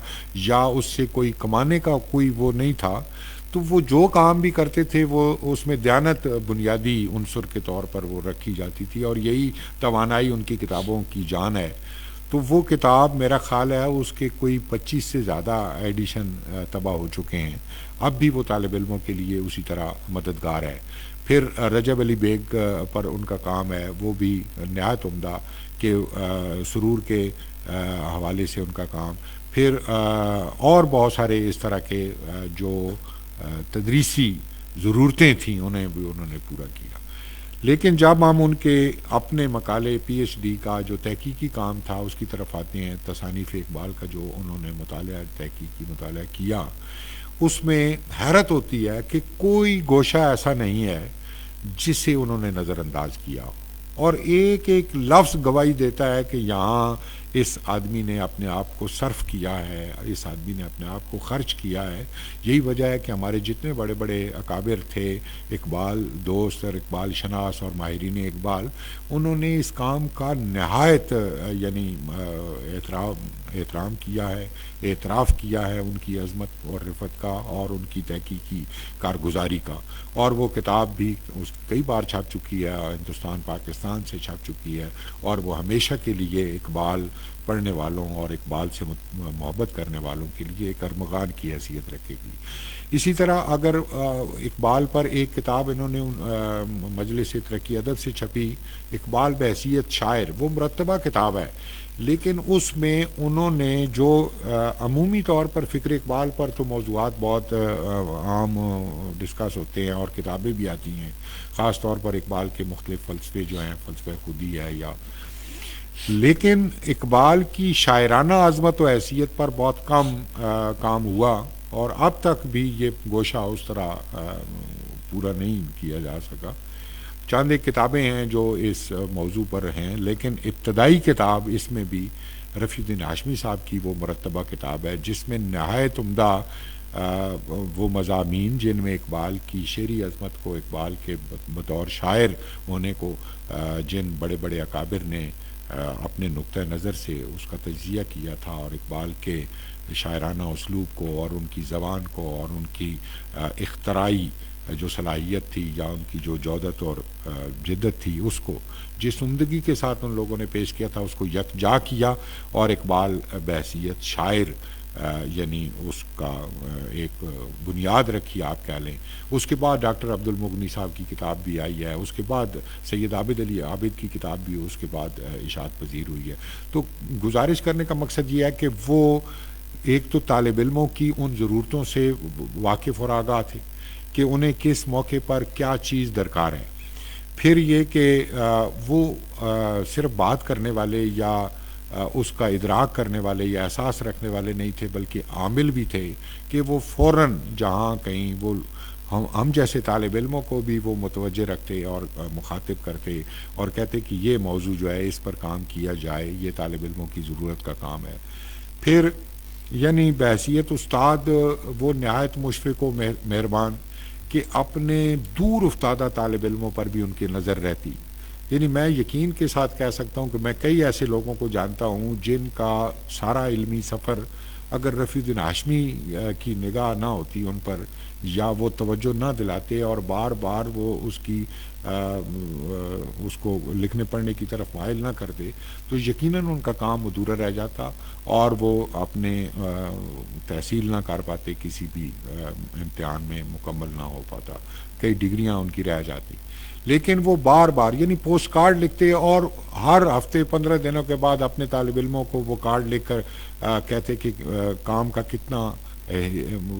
یا اس سے کوئی کمانے کا کوئی وہ نہیں تھا، تو وہ جو کام بھی کرتے تھے وہ اس میں دیانت بنیادی عنصر کے طور پر وہ رکھی جاتی تھی، اور یہی توانائی ان کی کتابوں کی جان ہے۔ تو وہ کتاب میرا خیال ہے اس کے کوئی 25 سے زیادہ ایڈیشن طبع ہو چکے ہیں، اب بھی وہ طالب علموں کے لیے اسی طرح مددگار ہے۔ پھر رجب علی بیگ پر ان کا کام ہے، وہ بھی نہایت عمدہ، کہ سرور کے حوالے سے ان کا کام، پھر اور بہت سارے اس طرح کے جو تدریسی ضرورتیں تھیں انہیں بھی انہوں نے پورا کیا۔ لیکن جب ہم ان کے اپنے مقالے پی ایچ ڈی کا جو تحقیقی کام تھا اس کی طرف آتے ہیں، تصانیف اقبال کا جو انہوں نے تحقیقی مطالعہ کیا، اس میں حیرت ہوتی ہے کہ کوئی گوشہ ایسا نہیں ہے جسے انہوں نے نظر انداز کیا ہو، اور ایک ایک لفظ گواہی دیتا ہے کہ یہاں اس آدمی نے اپنے آپ کو صرف کیا ہے، اس آدمی نے اپنے آپ کو خرچ کیا ہے۔ یہی وجہ ہے کہ ہمارے جتنے بڑے بڑے اکابر تھے، اقبال دوست اور اقبال شناس اور ماہرین اقبال، انہوں نے اس کام کا نہایت یعنی احترام کیا ہے، اعتراف کیا ہے ان کی عظمت اور رفعت کا اور ان کی تحقیقی کارگزاری کا، اور وہ کتاب بھی اس کئی بار چھپ چکی ہے، ہندوستان پاکستان سے چھپ چکی ہے، اور وہ ہمیشہ کے لیے اقبال پڑھنے والوں اور اقبال سے محبت کرنے والوں کے لیے ایک ارمغان کی حیثیت رکھے گی۔ اسی طرح اگر اقبال پر ایک کتاب انہوں نے مجلس ترقی ادب سے چھپی، اقبال بحیثیت شاعر، وہ مرتبہ کتاب ہے، لیکن اس میں انہوں نے جو عمومی طور پر فکر اقبال پر تو موضوعات بہت عام ڈسکس ہوتے ہیں اور کتابیں بھی آتی ہیں، خاص طور پر اقبال کے مختلف فلسفے جو ہیں، فلسفہ خودی ہے یا، لیکن اقبال کی شاعرانہ عظمت و حیثیت پر بہت کم کام ہوا، اور اب تک بھی یہ گوشہ اس طرح پورا نہیں کیا جا سکا۔ چند ایک کتابیں ہیں جو اس موضوع پر ہیں، لیکن ابتدائی کتاب اس میں بھی رفیع الدین ہاشمی صاحب کی وہ مرتبہ کتاب ہے جس میں نہایت عمدہ وہ مضامین جن میں اقبال کی شعری عظمت کو، اقبال کے بطور شاعر ہونے کو جن بڑے بڑے اکابر نے اپنے نقطہ نظر سے اس کا تجزیہ کیا تھا، اور اقبال کے شاعرانہ اسلوب کو اور ان کی زبان کو اور ان کی اختراعی جو صلاحیت تھی یا ان کی جو جودت اور جدت تھی، اس کو جس عمدگی کے ساتھ ان لوگوں نے پیش کیا تھا اس کو یکجا کیا، اور اقبال بحیثیت شاعر یعنی اس کا ایک بنیاد رکھی آپ کہہ لیں۔ اس کے بعد ڈاکٹر عبد المغنی صاحب کی کتاب بھی آئی ہے، اس کے بعد سید عابد علی عابد کی کتاب بھی اس کے بعد اشاعت پذیر ہوئی ہے۔ تو گزارش کرنے کا مقصد یہ ہے کہ وہ ایک تو طالب علموں کی ان ضرورتوں سے واقف اور آگاہ تھے کہ انہیں کس موقع پر کیا چیز درکار ہے، پھر یہ کہ وہ صرف بات کرنے والے یا اس کا ادراک کرنے والے یا احساس رکھنے والے نہیں تھے، بلکہ عامل بھی تھے کہ وہ فوراً جہاں کہیں وہ ہم جیسے طالب علموں کو بھی وہ متوجہ رکھتے اور مخاطب کرتے اور کہتے کہ یہ موضوع جو ہے اس پر کام کیا جائے، یہ طالب علموں کی ضرورت کا کام ہے۔ پھر یعنی بحیثیت استاد وہ نہایت مشفق و مہربان کہ اپنے دور افتادہ طالب علموں پر بھی ان کی نظر رہتی، یعنی میں یقین کے ساتھ کہہ سکتا ہوں کہ میں کئی ایسے لوگوں کو جانتا ہوں جن کا سارا علمی سفر اگر رفیع الدین ہاشمی کی نگاہ نہ ہوتی ان پر، یا وہ توجہ نہ دلاتے اور بار بار وہ اس کو لکھنے پڑھنے کی طرف مائل نہ کرتے، تو یقیناً ان کا کام ادھورا رہ جاتا اور وہ اپنے تحصیل نہ کر پاتے، کسی بھی امتحان میں مکمل نہ ہو پاتا، کئی ڈگریاں ان کی رہ جاتی. لیکن وہ بار بار یعنی پوسٹ کارڈ لکھتے اور ہر ہفتے 15 دنوں کے بعد اپنے طالب علموں کو وہ کارڈ لکھ کر کہتے کہ کام کا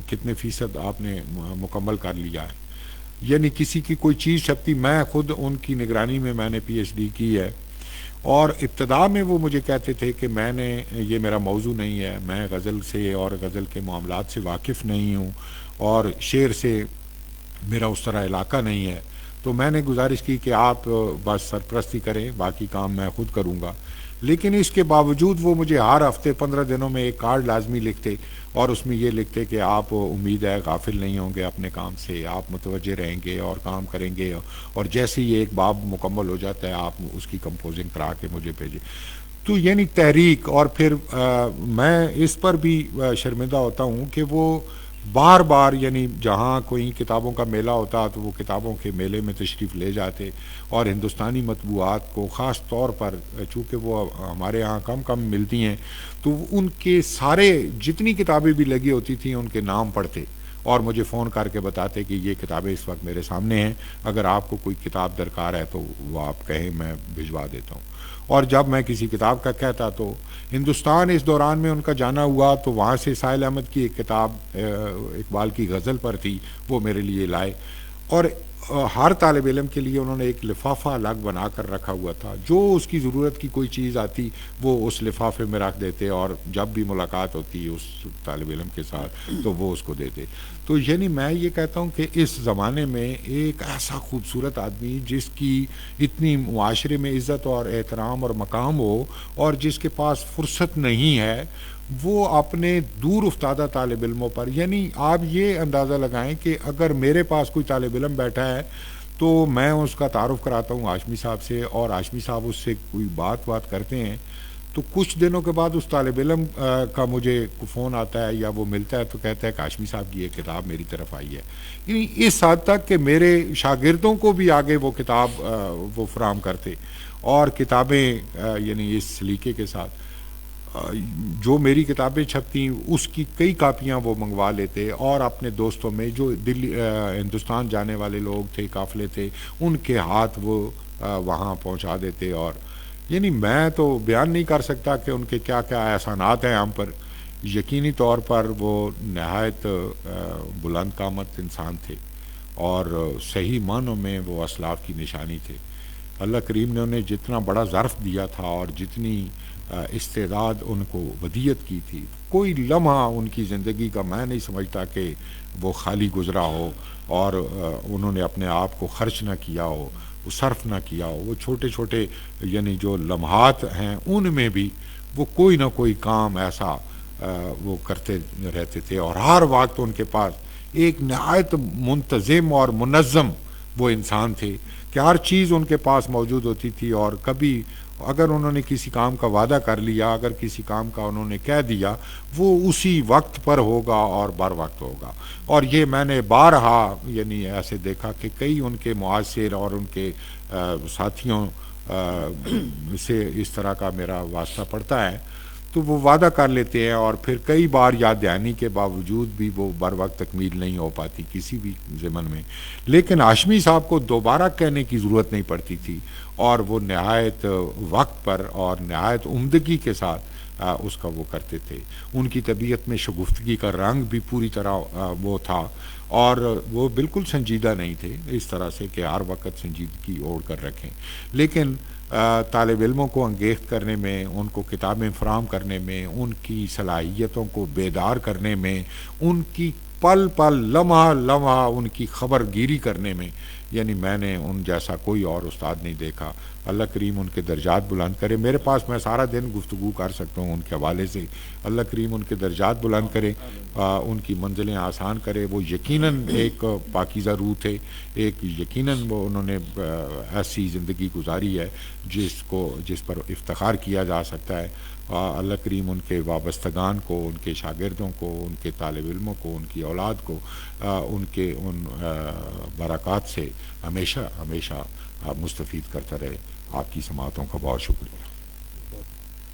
کتنے فیصد آپ نے مکمل کر لیا ہے. یعنی کسی کی کوئی چیز چھپتی، میں خود ان کی نگرانی میں نے پی ایچ ڈی کی ہے، اور ابتدا میں وہ مجھے کہتے تھے کہ یہ میرا موضوع نہیں ہے، میں غزل سے اور غزل کے معاملات سے واقف نہیں ہوں اور شعر سے میرا اس طرح علاقہ نہیں ہے. تو میں نے گزارش کی کہ آپ بس سرپرستی کریں، باقی کام میں خود کروں گا. لیکن اس کے باوجود وہ مجھے ہر ہفتے 15 دنوں میں ایک کارڈ لازمی لکھتے اور اس میں یہ لکھتے کہ آپ امید ہے غافل نہیں ہوں گے اپنے کام سے، آپ متوجہ رہیں گے اور کام کریں گے، اور جیسے ہی ایک باب مکمل ہو جاتا ہے آپ اس کی کمپوزنگ کرا کے مجھے بھیجیں. تو یعنی تحریک. اور پھر میں اس پر بھی شرمندہ ہوتا ہوں کہ وہ بار بار یعنی جہاں کوئی کتابوں کا میلہ ہوتا تو وہ کتابوں کے میلے میں تشریف لے جاتے اور ہندوستانی مطبوعات کو خاص طور پر، چونکہ وہ ہمارے ہاں کم ملتی ہیں، تو ان کے سارے جتنی کتابیں بھی لگی ہوتی تھیں ان کے نام پڑھتے اور مجھے فون کر کے بتاتے کہ یہ کتابیں اس وقت میرے سامنے ہیں، اگر آپ کو کوئی کتاب درکار ہے تو وہ آپ کہیں، میں بھجوا دیتا ہوں. اور جب میں کسی کتاب کا کہتا تو ہندوستان اس دوران میں ان کا جانا ہوا تو وہاں سے ساحل احمد کی ایک کتاب اقبال کی غزل پر تھی، وہ میرے لیے لائے، اور ہر طالب علم کے لیے انہوں نے ایک لفافہ الگ بنا کر رکھا ہوا تھا، جو اس کی ضرورت کی کوئی چیز آتی وہ اس لفافے میں رکھ دیتے اور جب بھی ملاقات ہوتی اس طالب علم کے ساتھ تو وہ اس کو دیتے. تو یعنی میں یہ کہتا ہوں کہ اس زمانے میں ایک ایسا خوبصورت آدمی جس کی اتنی معاشرے میں عزت اور احترام اور مقام ہو اور جس کے پاس فرصت نہیں ہے، وہ اپنے دور افتادہ طالب علموں پر، یعنی آپ یہ اندازہ لگائیں کہ اگر میرے پاس کوئی طالب علم بیٹھا ہے تو میں اس کا تعارف کراتا ہوں ہاشمی صاحب سے، اور ہاشمی صاحب اس سے کوئی بات کرتے ہیں تو کچھ دنوں کے بعد اس طالب علم کا مجھے فون آتا ہے یا وہ ملتا ہے تو کہتا ہے کہ ہاشمی صاحب کی یہ کتاب میری طرف آئی ہے. یعنی اس حد تک کہ میرے شاگردوں کو بھی آگے وہ کتاب وہ فراہم کرتے، اور کتابیں یعنی اس سلیقے کے ساتھ جو میری کتابیں چھپتی اس کی کئی کاپیاں وہ منگوا لیتے اور اپنے دوستوں میں جو دلی ہندوستان جانے والے لوگ تھے، قافلے تھے، ان کے ہاتھ وہ وہاں پہنچا دیتے. اور یعنی میں تو بیان نہیں کر سکتا کہ ان کے کیا کیا احسانات ہیں ہم پر. یقینی طور پر وہ نہایت بلند قامت انسان تھے اور صحیح معنوں میں وہ اسلاف کی نشانی تھے. اللہ کریم نے انہیں جتنا بڑا ظرف دیا تھا اور جتنی استعداد ان کو ودیت کی تھی، کوئی لمحہ ان کی زندگی کا میں نہیں سمجھتا کہ وہ خالی گزرا ہو اور انہوں نے اپنے آپ کو خرچ نہ کیا ہو، وہ صرف نہ کیا ہو. وہ چھوٹے چھوٹے یعنی جو لمحات ہیں ان میں بھی وہ کوئی نہ کوئی کام ایسا وہ کرتے رہتے تھے، اور ہر وقت ان کے پاس ایک نہایت منتظم اور منظم وہ انسان تھے کہ ہر چیز ان کے پاس موجود ہوتی تھی، اور کبھی اگر انہوں نے کسی کام کا وعدہ کر لیا، اگر کسی کام کا انہوں نے کہہ دیا، وہ اسی وقت پر ہوگا اور بر وقت ہوگا. اور یہ میں نے بارہا یعنی ایسے دیکھا کہ کئی ان کے معاصر اور ان کے ساتھیوں سے اس طرح کا میرا واسطہ پڑتا ہے تو وہ وعدہ کر لیتے ہیں اور پھر کئی بار یاد دہانی کے باوجود بھی وہ بر وقت تکمیل نہیں ہو پاتی کسی بھی ضمن میں. لیکن ہاشمی صاحب کو دوبارہ کہنے کی ضرورت نہیں پڑتی تھی اور وہ نہایت وقت پر اور نہایت عمدگی کے ساتھ اس کا وہ کرتے تھے. ان کی طبیعت میں شگفتگی کا رنگ بھی پوری طرح وہ تھا اور وہ بالکل سنجیدہ نہیں تھے اس طرح سے کہ ہر وقت سنجیدگی اوڑھ کر رکھیں، لیکن طالب علموں کو انگیخت کرنے میں، ان کو کتابیں فراہم کرنے میں، ان کی صلاحیتوں کو بیدار کرنے میں، ان کی پل پل لمحہ لمحہ ان کی خبر گیری کرنے میں، یعنی میں نے ان جیسا کوئی اور استاد نہیں دیکھا. اللہ کریم ان کے درجات بلند کرے. میرے پاس میں سارا دن گفتگو کر سکتا ہوں ان کے حوالے سے. اللہ کریم ان کے درجات بلند کرے، ان کی منزلیں آسان کرے. وہ یقیناً ایک پاکیزہ روح تھے، ایک یقیناً وہ انہوں نے ایسی زندگی گزاری ہے جس پر افتخار کیا جا سکتا ہے. اللہ کریم ان کے وابستگان کو، ان کے شاگردوں کو، ان کے طالب علموں کو، ان کی اولاد کو ان کے ان برکات سے ہمیشہ ہمیشہ مستفید کرتا رہے. آپ کی سماعتوں کا بہت شکریہ.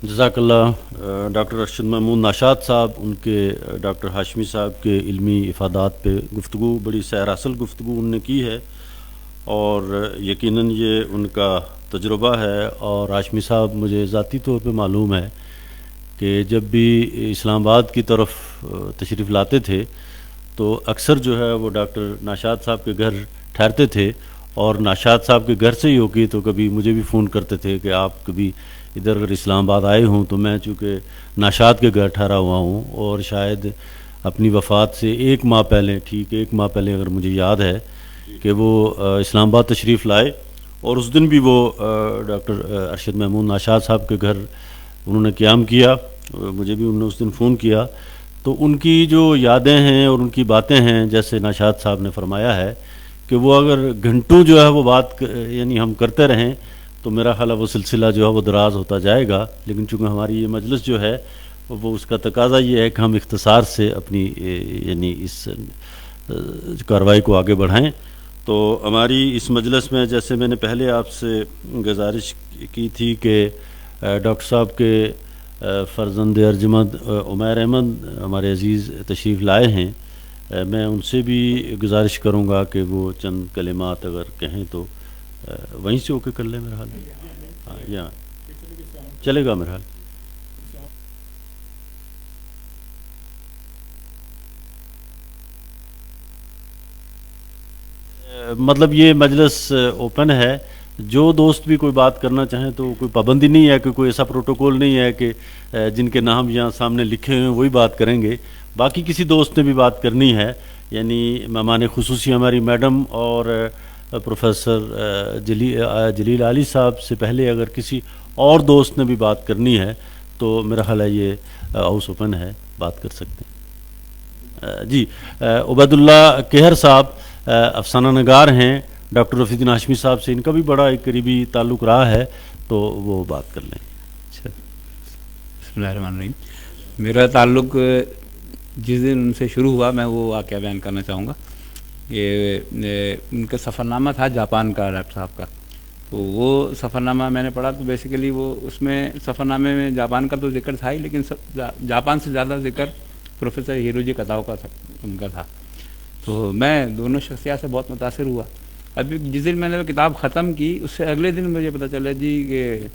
جزاک اللہ ڈاکٹر ارشد محمود ناشاد صاحب. ان کے ڈاکٹر ہاشمی صاحب کے علمی افادات پہ گفتگو بڑی سیر اصل گفتگو ان نے کی ہے، اور یقیناً یہ ان کا تجربہ ہے. اور ہاشمی صاحب مجھے ذاتی طور پہ معلوم ہے کہ جب بھی اسلام آباد کی طرف تشریف لاتے تھے تو اکثر جو ہے وہ ڈاکٹر ناشاد صاحب کے گھر ٹھہرتے تھے، اور ناشاد صاحب کے گھر سے ہی ہوگی تو کبھی مجھے بھی فون کرتے تھے کہ آپ کبھی ادھر اگر اسلام آباد آئے ہوں تو میں چونکہ ناشاد کے گھر ٹھہرا ہوا ہوں، اور شاید اپنی وفات سے 1 ماہ پہلے، ٹھیک 1 ماہ پہلے اگر مجھے یاد ہے کہ وہ اسلام آباد تشریف لائے، اور اس دن بھی وہ ڈاکٹر ارشد محمود ناشاد صاحب کے گھر انہوں نے قیام کیا. مجھے بھی انہوں نے اس دن فون کیا. تو ان کی جو یادیں ہیں اور ان کی باتیں ہیں، جیسے ناشاد صاحب نے فرمایا ہے کہ وہ اگر گھنٹوں جو ہے وہ بات یعنی ہم کرتے رہیں تو میرا خیال ہے وہ سلسلہ جو ہے وہ دراز ہوتا جائے گا. لیکن چونکہ ہماری یہ مجلس جو ہے وہ اس کا تقاضا یہ ہے کہ ہم اختصار سے اپنی یعنی اس کارروائی کو آگے بڑھائیں. تو ہماری اس مجلس میں جیسے میں نے پہلے آپ سے گزارش کی تھی کہ ڈاکٹر صاحب کے فرزند ارجمند عمیر احمد ہمارے عزیز تشریف لائے ہیں، میں ان سے بھی گزارش کروں گا کہ وہ چند کلمات اگر کہیں تو وہیں سے ہو کے کر لیں. میرا حال یا چلے گا میرا حال. مطلب یہ مجلس اوپن ہے، جو دوست بھی کوئی بات کرنا چاہیں تو کوئی پابندی نہیں ہے کہ کوئی ایسا پروٹوکول نہیں ہے کہ جن کے نام یہاں سامنے لکھے ہوئے وہی بات کریں گے. باقی کسی دوست نے بھی بات کرنی ہے، یعنی مہمان خصوصی ہماری میڈم اور پروفیسر جلیل علی صاحب سے پہلے اگر کسی اور دوست نے بھی بات کرنی ہے تو میرا خیال ہے یہ ہاؤس اوپن ہے، بات کر سکتے ہیں. جی عبید اللہ کہر صاحب افسانہ نگار ہیں، ڈاکٹر رفیع الدین ہاشمی صاحب سے ان کا بھی بڑا ایک قریبی تعلق رہا ہے، تو وہ بات کر لیں. اچھا، بسم اللہ الرحمن الرحیم. میرا تعلق جس دن ان سے شروع ہوا میں وہ واقعہ بیان کرنا چاہوں گا. یہ ان کا سفر نامہ تھا جاپان کا ڈاکٹر صاحب کا. تو وہ سفر نامہ میں نے پڑھا تو بیسیکلی وہ اس میں سفر نامے میں جاپان کا تو ذکر تھا ہی، لیکن جاپان سے زیادہ ذکر پروفیسر ہیروجی کتاؤ کا ان کا تھا. تو میں دونوں شخصیات سے بہت متاثر ہوا. ابھی جس دن میں نے وہ کتاب ختم کی اس سے اگلے دن مجھے پتہ چلا جی کہ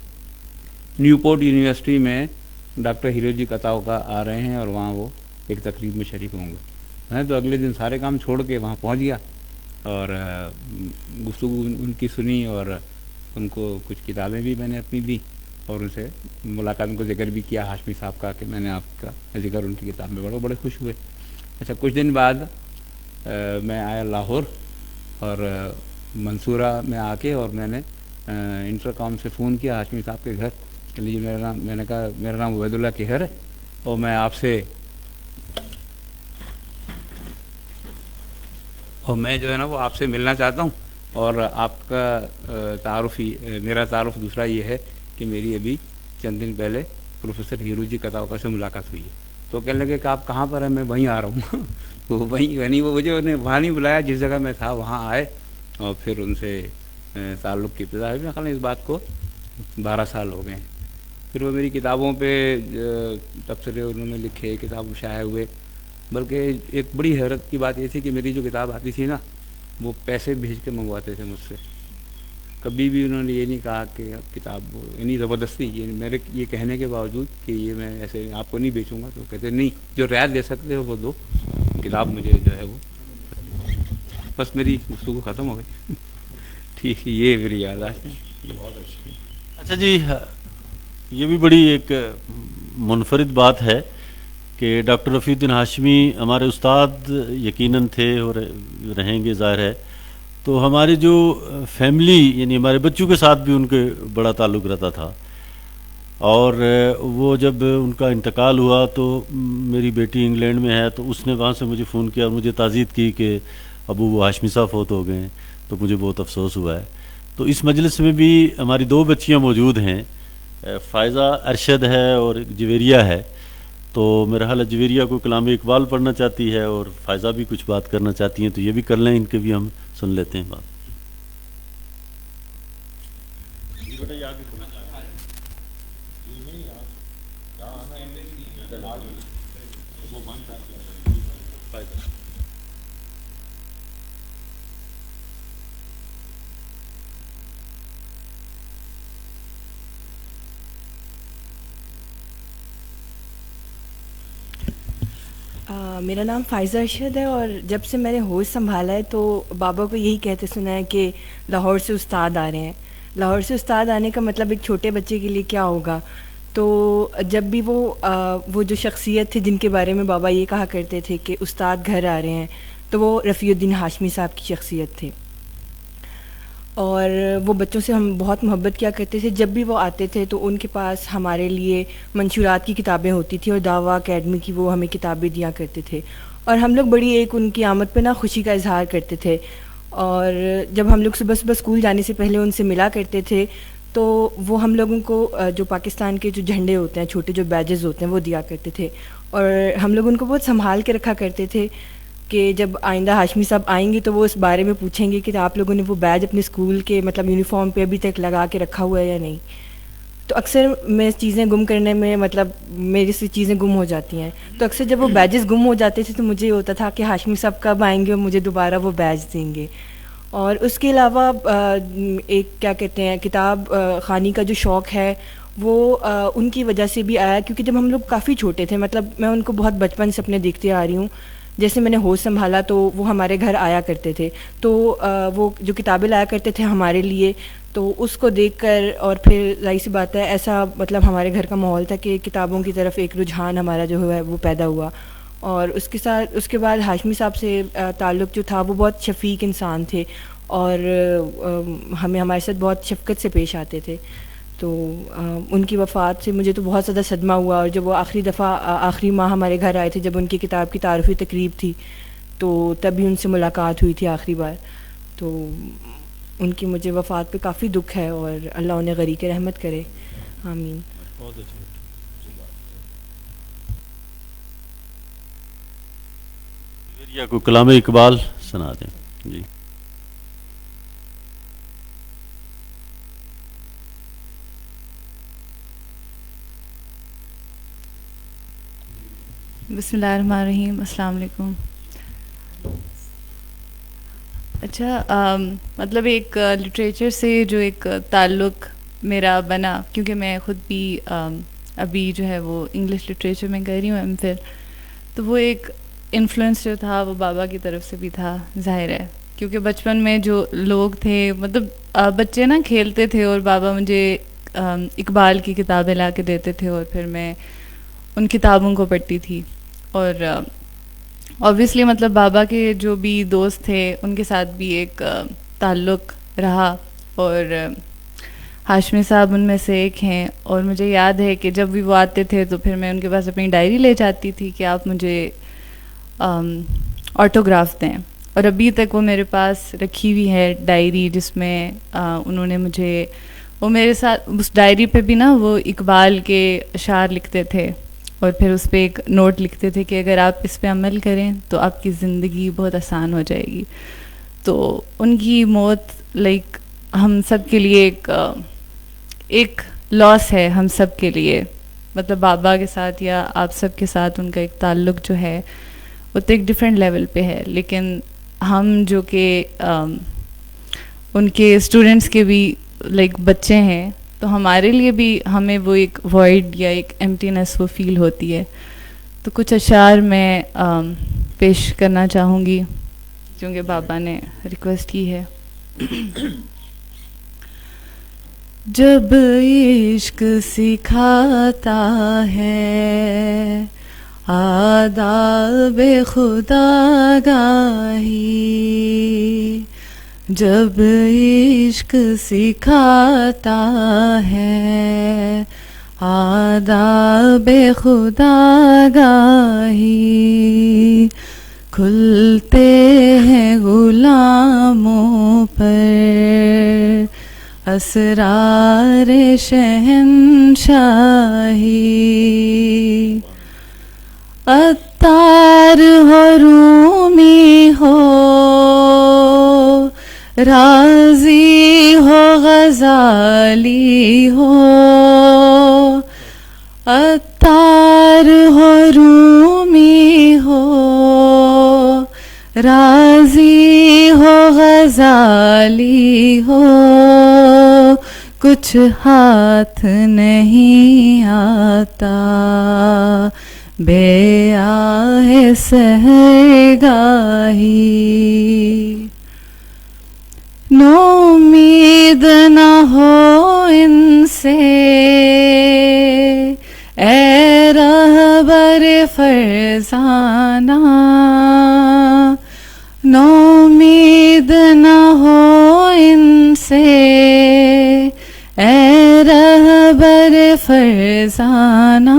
نیوپورٹ یونیورسٹی میں ڈاکٹر ہیروجی کتاؤ کا آ رہے ہیں اور وہاں وہ ایک تقریب میں شریک ہوں گے. میں تو اگلے دن سارے کام چھوڑ کے وہاں پہنچ گیا اور گفتگو ان کی سنی، اور ان کو کچھ کتابیں بھی میں نے اپنی دی اور ان سے ملاقات کو ذکر بھی کیا ہاشمی صاحب کا کہ میں نے آپ کا ذکر ان کی کتاب میں بڑے خوش ہوئے. اچھا، کچھ دن بعد میں آیا لاہور اور منصورہ میں آ کے اور میں نے انٹر کام سے فون کیا ہاشمی صاحب کے گھر کہ لیجیے میرا نام، میں نے کہا میرا نام عبید اللہ کہر ہے اور میں آپ سے جو ہے نا وہ آپ سے ملنا چاہتا ہوں. اور آپ کا میرا تعارف دوسرا یہ ہے کہ میری ابھی چند دن پہلے پروفیسر ہیروجی کتاؤ سے ملاقات ہوئی ہے. تو کہنے لگے کہ آپ کہاں پر ہیں؟ میں وہیں آ رہا ہوں. تو وہیں یعنی وہ مجھے انہیں وہاں نہیں بلایا، جس جگہ میں تھا وہاں آئے اور پھر ان سے تعلق کی ابتدا ہوئی. میں خیال اس بات کو 12 سال ہو گئے ہیں. پھر وہ میری کتابوں پہ تبصرے انہوں نے لکھے، کتاب شائع ہوئے. بلکہ ایک بڑی حیرت کی بات یہ تھی کہ میری جو کتاب آتی تھی نا وہ پیسے بھیج کے منگواتے تھے مجھ سے. کبھی بھی انہوں نے یہ نہیں کہا کہ کتاب یعنی زبردستی میرے یہ کہنے کے باوجود کہ یہ میں ایسے آپ کو نہیں بیچوں گا، تو کہتے نہیں، جو رعایت دے سکتے ہو وہ دو، کتاب مجھے جو ہے وہ. بس میری گفتگو ختم ہو گئی. ٹھیک، یہ میری یادداشت ہے. اچھا جی، یہ بھی بڑی ایک منفرد بات ہے کہ ڈاکٹر رفیع الدین ہاشمی ہمارے استاد یقیناً تھے اور رہیں گے ظاہر ہے. تو ہماری جو فیملی یعنی ہمارے بچوں کے ساتھ بھی ان کے بڑا تعلق رہتا تھا. اور وہ جب ان کا انتقال ہوا تو میری بیٹی انگلینڈ میں ہے تو اس نے وہاں سے مجھے فون کیا اور مجھے تعزیت کی کہ ابو وہ ہاشمی صاحب فوت ہو گئے ہیں. تو مجھے بہت افسوس ہوا ہے. تو اس مجلس میں بھی ہماری 2 بچیاں موجود ہیں, فائزہ ارشد ہے اور جویریہ ہے. تو میرا خیال ہے جویریہ کو کلام اقبال پڑھنا چاہتی ہے اور فائزہ بھی کچھ بات کرنا چاہتی ہیں, تو یہ بھی کر لیں, ان کے بھی ہم سن لیتے ہیں بات. میرا نام فائزہ ارشد ہے, اور جب سے میں نے ہوش سنبھالا ہے تو بابا کو یہی کہتے سنا ہے کہ لاہور سے استاد آ رہے ہیں. لاہور سے استاد آنے کا مطلب ایک چھوٹے بچے کے لیے کیا ہوگا. تو جب بھی وہ جو شخصیت تھے جن کے بارے میں بابا یہ کہا کرتے تھے کہ استاد گھر آ رہے ہیں, تو وہ رفیع الدین ہاشمی صاحب کی شخصیت تھے. اور وہ بچوں سے ہم بہت محبت کیا کرتے تھے. جب بھی وہ آتے تھے تو ان کے پاس ہمارے لیے منشورات کی کتابیں ہوتی تھیں اور دعویٰ اکیڈمی کی وہ ہمیں کتابیں دیا کرتے تھے, اور ہم لوگ بڑی ایک ان کی آمد پہ نا خوشی کا اظہار کرتے تھے. اور جب ہم لوگ صبح صبح اسکول جانے سے پہلے ان سے ملا کرتے تھے تو وہ ہم لوگوں کو جو پاکستان کے جو جھنڈے ہوتے ہیں, چھوٹے جو بیجز ہوتے ہیں, وہ دیا کرتے تھے. اور ہم لوگ ان کو بہت سنبھال کے رکھا کرتے تھے کہ جب آئندہ ہاشمی صاحب آئیں گے تو وہ اس بارے میں پوچھیں گے کہ آپ لوگوں نے وہ بیج اپنے اسکول کے مطلب یونیفارم پہ ابھی تک لگا کے رکھا ہوا ہے یا نہیں. تو اکثر میں چیزیں گم کرنے میں مطلب میری سے چیزیں گم ہو جاتی ہیں. تو اکثر جب وہ بیجز گم ہو جاتے تھے تو مجھے یہ ہوتا تھا کہ ہاشمی صاحب کب آئیں گے اور مجھے دوبارہ وہ بیج دیں گے. اور اس کے علاوہ ایک کیا کہتے ہیں کتاب خوانی کا جو شوق ہے وہ ان کی وجہ سے بھی آیا, کیونکہ جب ہم لوگ کافی چھوٹے تھے, مطلب میں ان کو بہت بچپن سے اپنے دیکھتے آ رہی ہوں, جیسے میں نے ہوش سنبھالا تو وہ ہمارے گھر آیا کرتے تھے. تو وہ جو کتابیں لایا کرتے تھے ہمارے لیے, تو اس کو دیکھ کر اور پھر ظاہر سی بات ہے ایسا مطلب ہمارے گھر کا ماحول تھا کہ کتابوں کی طرف ایک رجحان ہمارا جو ہے وہ پیدا ہوا. اور اس کے بعد ہاشمی صاحب سے تعلق جو تھا وہ بہت شفیق انسان تھے اور ہمارے ساتھ بہت شفقت سے پیش آتے تھے. تو ان کی وفات سے مجھے تو بہت زیادہ صدمہ ہوا. اور جب وہ آخری ماہ ہمارے گھر آئے تھے, جب ان کی کتاب کی تعارفی تقریب تھی, تو تبھی ان سے ملاقات ہوئی تھی آخری بار. تو ان کی مجھے وفات پہ کافی دکھ ہے, اور اللہ انہیں غریق رحمت کرے, آمین. کو کلام اقبال سنا دیں جی. بسم اللہ الرحمن الرحیم. السلام علیکم. اچھا, مطلب ایک لٹریچر سے جو ایک تعلق میرا بنا, کیونکہ میں خود بھی ابھی جو ہے وہ انگلش لٹریچر میں کر رہی ہوں ایم فل, تو وہ ایک انفلوئنس جو تھا وہ بابا کی طرف سے بھی تھا, ظاہر ہے, کیونکہ بچپن میں جو لوگ تھے, مطلب بچے نا کھیلتے تھے اور بابا مجھے اقبال کی کتابیں لا کے دیتے تھے اور پھر میں ان کتابوں کو پڑھتی تھی. اور اوبویسلی مطلب بابا کے جو بھی دوست تھے ان کے ساتھ بھی ایک تعلق رہا, اور ہاشمی صاحب ان میں سے ایک ہیں. اور مجھے یاد ہے کہ جب بھی وہ آتے تھے تو پھر میں ان کے پاس اپنی ڈائری لے جاتی تھی کہ آپ مجھے آٹوگراف دیں, اور ابھی تک وہ میرے پاس رکھی ہوئی ہے ڈائری, جس میں انہوں نے مجھے, وہ میرے ساتھ اس ڈائری پہ بھی نا وہ اقبال کے اشعار لکھتے تھے, اور پھر اس پہ ایک نوٹ لکھتے تھے کہ اگر آپ اس پہ عمل کریں تو آپ کی زندگی بہت آسان ہو جائے گی. تو ان کی موت لائک ہم سب کے لیے ایک لاس ہے, ہم سب کے لیے, مطلب بابا کے ساتھ یا آپ سب کے ساتھ ان کا ایک تعلق جو ہے وہ تو ایک ڈفرینٹ لیول پہ ہے, لیکن ہم جو کہ ان کے اسٹوڈنٹس کے بھی لائک بچے ہیں, تو ہمارے لیے بھی ہمیں وہ ایک وائڈ یا ایک ایمٹینس وہ فیل ہوتی ہے. تو کچھ اشعار میں پیش کرنا چاہوں گی کیونکہ بابا نے ریکویسٹ کی ہے. جب عشق سکھاتا ہے آداب خدا گاہی جب عشق سکھاتا ہے، آداب خدا گاہی کھلتے ہیں غلاموں پر اسرار شہنشاہی، عطار ہو رومی ہو رازی ہو غزالی ہو، عطار ہو رومی ہو رازی ہو غزالی ہو، کچھ ہاتھ نہیں آتا بے آہ سحرگاہی، نومید نہ ہو ان سے اے رہبر فرزانہ، نومید نہ ہو ان سے اے رہبر فرزانہ،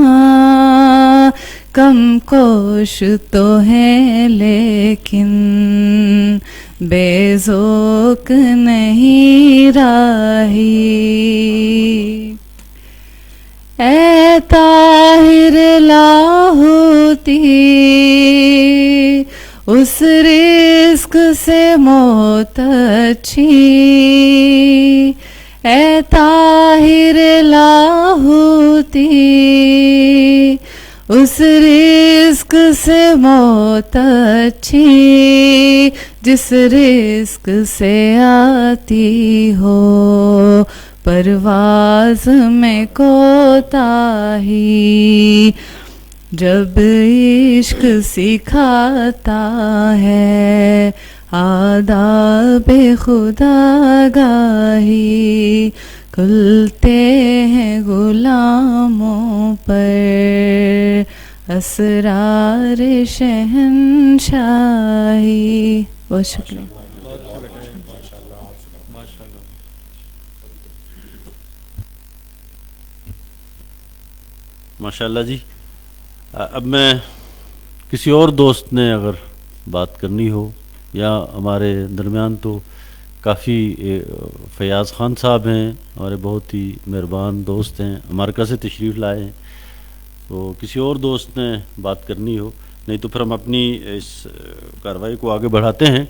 کم کوش تو ہے لیکن بے ذوق نہیں راہی، اے طاہر لاہوتی اس رزق سے موت اچھی، اے طاہر لاہوتی اس رزق سے موت اچھی، جس رزق سے آتی ہو پرواز میں کوتاہی، جب عشق سکھاتا ہے آداب خدا گاہی کھلتے ہیں غلاموں پر اسرار شہنشاہی۔ بہت شکریہ۔ ماشاءاللہ جی۔ اب میں کسی اور دوست نے اگر بات کرنی ہو، یا ہمارے درمیان تو کافی فیاض خان صاحب ہیں، ہمارے بہت ہی مہربان دوست ہیں، امریکہ سے تشریف لائے ہیں، تو کسی اور دوست نے بات کرنی ہو، نہیں تو پھر ہم اپنی اس کارروائی کو آگے بڑھاتے ہیں۔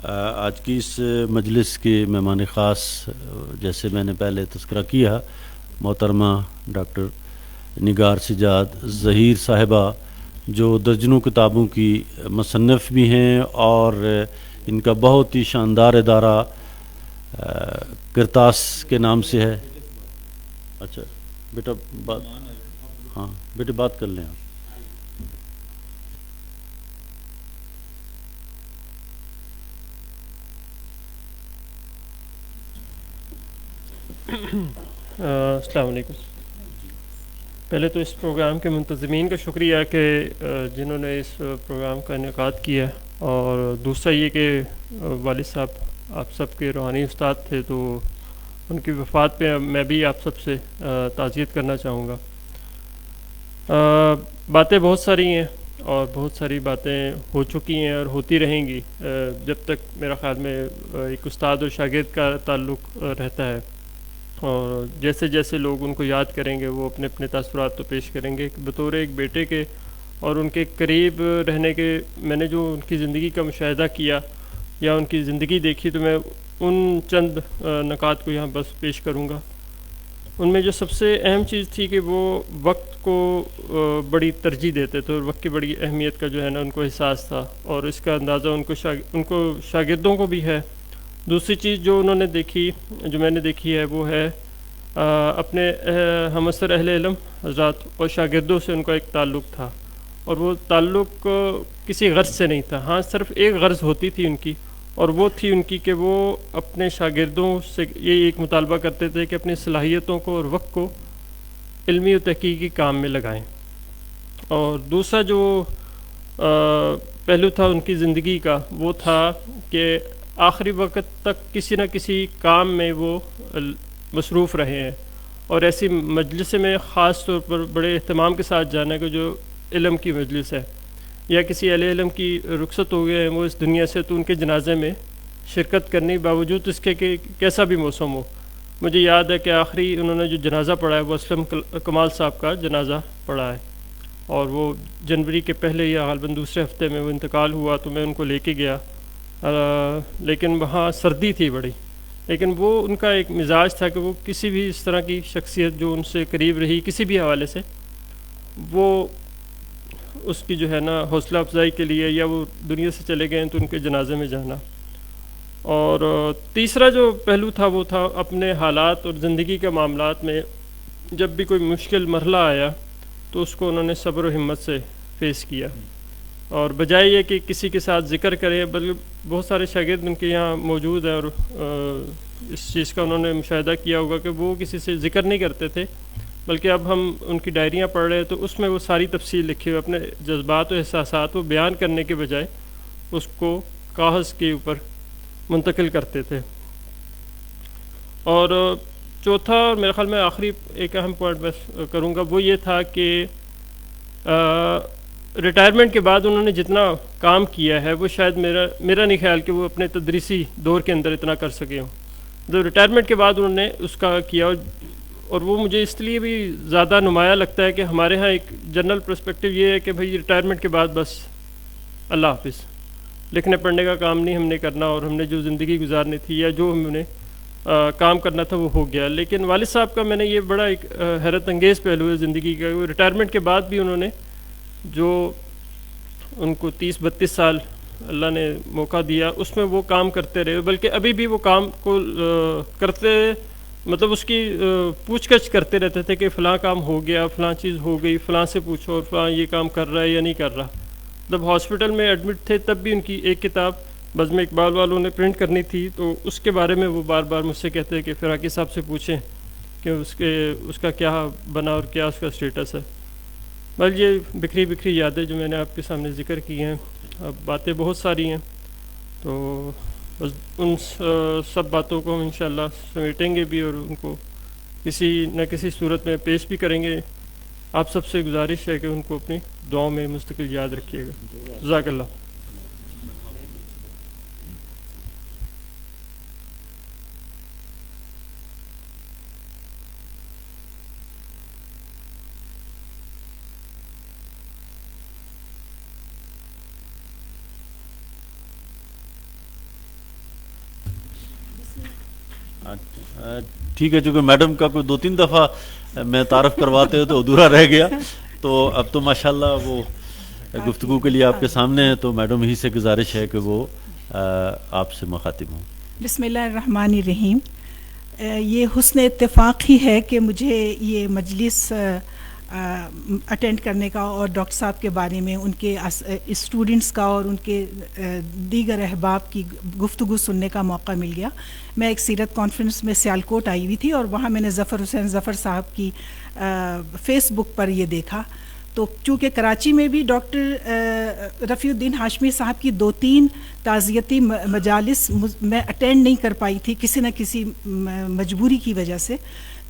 آج کی اس مجلس کے مہمان خاص، جیسے میں نے پہلے تذکرہ کیا، محترمہ ڈاکٹر نگار سجاد ظہیر صاحبہ، جو درجنوں کتابوں کی مصنف بھی ہیں، اور ان کا بہت ہی شاندار ادارہ کرتاس کے نام سے ہے۔ اچھا بیٹا بات، ہاں بیٹے بات کر لیں آپ۔ السلام علیکم۔ پہلے تو اس پروگرام کے منتظمین کا شکریہ کہ جنہوں نے اس پروگرام کا انعقاد کیا، اور دوسرا یہ کہ والد صاحب آپ سب کے روحانی استاد تھے، تو ان کی وفات پہ میں بھی آپ سب سے تعزیت کرنا چاہوں گا۔ باتیں بہت ساری ہیں اور بہت ساری باتیں ہو چکی ہیں اور ہوتی رہیں گی جب تک میرا خیال میں ایک استاد اور شاگرد کا تعلق رہتا ہے، اور جیسے جیسے لوگ ان کو یاد کریں گے وہ اپنے اپنے تاثرات تو پیش کریں گے۔ بطور ایک بیٹے کے اور ان کے قریب رہنے کے، میں نے جو ان کی زندگی کا مشاہدہ کیا یا ان کی زندگی دیکھی، تو میں ان چند نکات کو یہاں بس پیش کروں گا۔ ان میں جو سب سے اہم چیز تھی کہ وہ وقت کو بڑی ترجیح دیتے تھے، اور وقت کی بڑی اہمیت کا جو ہے نا ان کو احساس تھا، اور اس کا اندازہ ان کو شاگردوں کو بھی ہے۔ دوسری چیز جو انہوں نے دیکھی، جو میں نے دیکھی ہے، وہ ہے اپنے ہمعصر اہل علم حضرات اور شاگردوں سے ان کا ایک تعلق تھا، اور وہ تعلق کسی غرض سے نہیں تھا۔ ہاں، صرف ایک غرض ہوتی تھی ان کی، اور وہ تھی ان کی کہ وہ اپنے شاگردوں سے یہ ایک مطالبہ کرتے تھے کہ اپنی صلاحیتوں کو اور وقت کو علمی و تحقیقی کام میں لگائیں۔ اور دوسرا جو پہلو تھا ان کی زندگی کا وہ تھا کہ آخری وقت تک کسی نہ کسی کام میں وہ مصروف رہے ہیں، اور ایسی مجلس میں خاص طور پر بڑے اہتمام کے ساتھ جانا کہ جو علم کی مجلس ہے، یا کسی اہل علم کی رخصت ہو گئے ہیں وہ اس دنیا سے، تو ان کے جنازے میں شرکت کرنی باوجود اس کے کہ کیسا بھی موسم ہو. مجھے یاد ہے کہ آخری انہوں نے جو جنازہ پڑھا ہے وہ اسلم کمال صاحب کا جنازہ پڑھا ہے، اور وہ جنوری کے پہلے یا غالباً دوسرے ہفتے میں وہ انتقال ہوا، تو میں ان کو لے کے گیا، لیکن وہاں سردی تھی بڑی، لیکن وہ ان کا ایک مزاج تھا کہ وہ کسی بھی اس طرح کی شخصیت جو ان سے قریب رہی کسی بھی حوالے سے، وہ اس کی جو ہے نا حوصلہ افزائی کے لیے، یا وہ دنیا سے چلے گئے ہیں تو ان کے جنازے میں جانا. اور تیسرا جو پہلو تھا وہ تھا اپنے حالات اور زندگی کے معاملات میں جب بھی کوئی مشکل مرحلہ آیا تو اس کو انہوں نے صبر و ہمت سے فیس کیا، اور بجائے یہ کہ کسی کے ساتھ ذکر کرے، بلکہ بہت سارے شاگرد ان کے یہاں موجود ہیں اور اس چیز کا انہوں نے مشاہدہ کیا ہوگا کہ وہ کسی سے ذکر نہیں کرتے تھے، بلکہ اب ہم ان کی ڈائریاں پڑھ رہے ہیں تو اس میں وہ ساری تفصیل لکھی ہوئی، اپنے جذبات و احساسات کو بیان کرنے کے بجائے اس کو کاغذ کے اوپر منتقل کرتے تھے. اور چوتھا اور میرے خیال میں آخری ایک اہم پوائنٹ میں کروں گا وہ یہ تھا کہ ریٹائرمنٹ کے بعد انہوں نے جتنا کام کیا ہے وہ شاید میرا نہیں خیال کہ وہ اپنے تدریسی دور کے اندر اتنا کر سکے ہوں. جو ریٹائرمنٹ کے بعد انہوں نے اس کا کیا، اور وہ مجھے اس لیے بھی زیادہ نمایاں لگتا ہے کہ ہمارے ہاں ایک جنرل پرسپیکٹو یہ ہے کہ بھئی ریٹائرمنٹ کے بعد بس اللہ حافظ، لکھنے پڑھنے کا کام نہیں ہم نے کرنا، اور ہم نے جو زندگی گزارنی تھی یا جو ہم نے کام کرنا تھا وہ ہو گیا. لیکن والد صاحب کا میں نے یہ بڑا ایک حیرت انگیز پہلو ہے زندگی کا، وہ ریٹائرمنٹ کے بعد بھی انہوں نے جو ان کو 30-32 سال اللہ نے موقع دیا اس میں وہ کام کرتے رہے، بلکہ ابھی بھی وہ کام کو کرتے، مطلب اس کی پوچھ گچھ کرتے رہتے تھے کہ فلاں کام ہو گیا، فلاں چیز ہو گئی، فلاں سے پوچھو، اور فلاں یہ کام کر رہا ہے یا نہیں کر رہا. جب ہاسپٹل میں ایڈمٹ تھے تب بھی ان کی ایک کتاب بزم اقبال والوں نے پرنٹ کرنی تھی، تو اس کے بارے میں وہ بار بار مجھ سے کہتے ہیں کہ فراقی صاحب سے پوچھیں کہ اس کا کیا بنا اور کیا اس کا اسٹیٹس ہے. بل یہ بکھری بکھری یادیں جو میں نے آپ کے سامنے ذکر کی ہیں، اب باتیں بہت ساری ہیں، تو بس ان سب باتوں کو ہم انشاءاللہ سمیٹیں گے بھی اور ان کو کسی نہ کسی صورت میں پیش بھی کریں گے. آپ سب سے گزارش ہے کہ ان کو اپنی دعاؤں میں مستقل یاد رکھیے گا. جزاک اللہ. ٹھیک ہے، چونکہ میڈم کا کوئی 2-3 دفعہ میں تعارف کرواتے ہو تو ادھورا رہ گیا، تو اب تو ماشاءاللہ وہ گفتگو کے لیے آپ کے سامنے ہے، تو میڈم ہی سے گزارش ہے کہ وہ آپ سے مخاطب ہوں. بسم اللہ الرحمن الرحیم. یہ حسن اتفاق ہی ہے کہ مجھے یہ مجلس اٹینڈ کرنے کا اور ڈاکٹر صاحب کے بارے میں، ان کے اسٹوڈنٹس کا اور ان کے دیگر احباب کی گفتگو سننے کا موقع مل گیا. میں ایک سیرت کانفرنس میں سیالکوٹ آئی ہوئی تھی اور وہاں میں نے ظفر حسین ظفر صاحب کی فیس بک پر یہ دیکھا، تو چونکہ کراچی میں بھی ڈاکٹر رفیع الدین ہاشمی صاحب کی 2-3 تعزیتی مجالس میں اٹینڈ نہیں کر پائی تھی کسی نہ کسی مجبوری کی وجہ سے،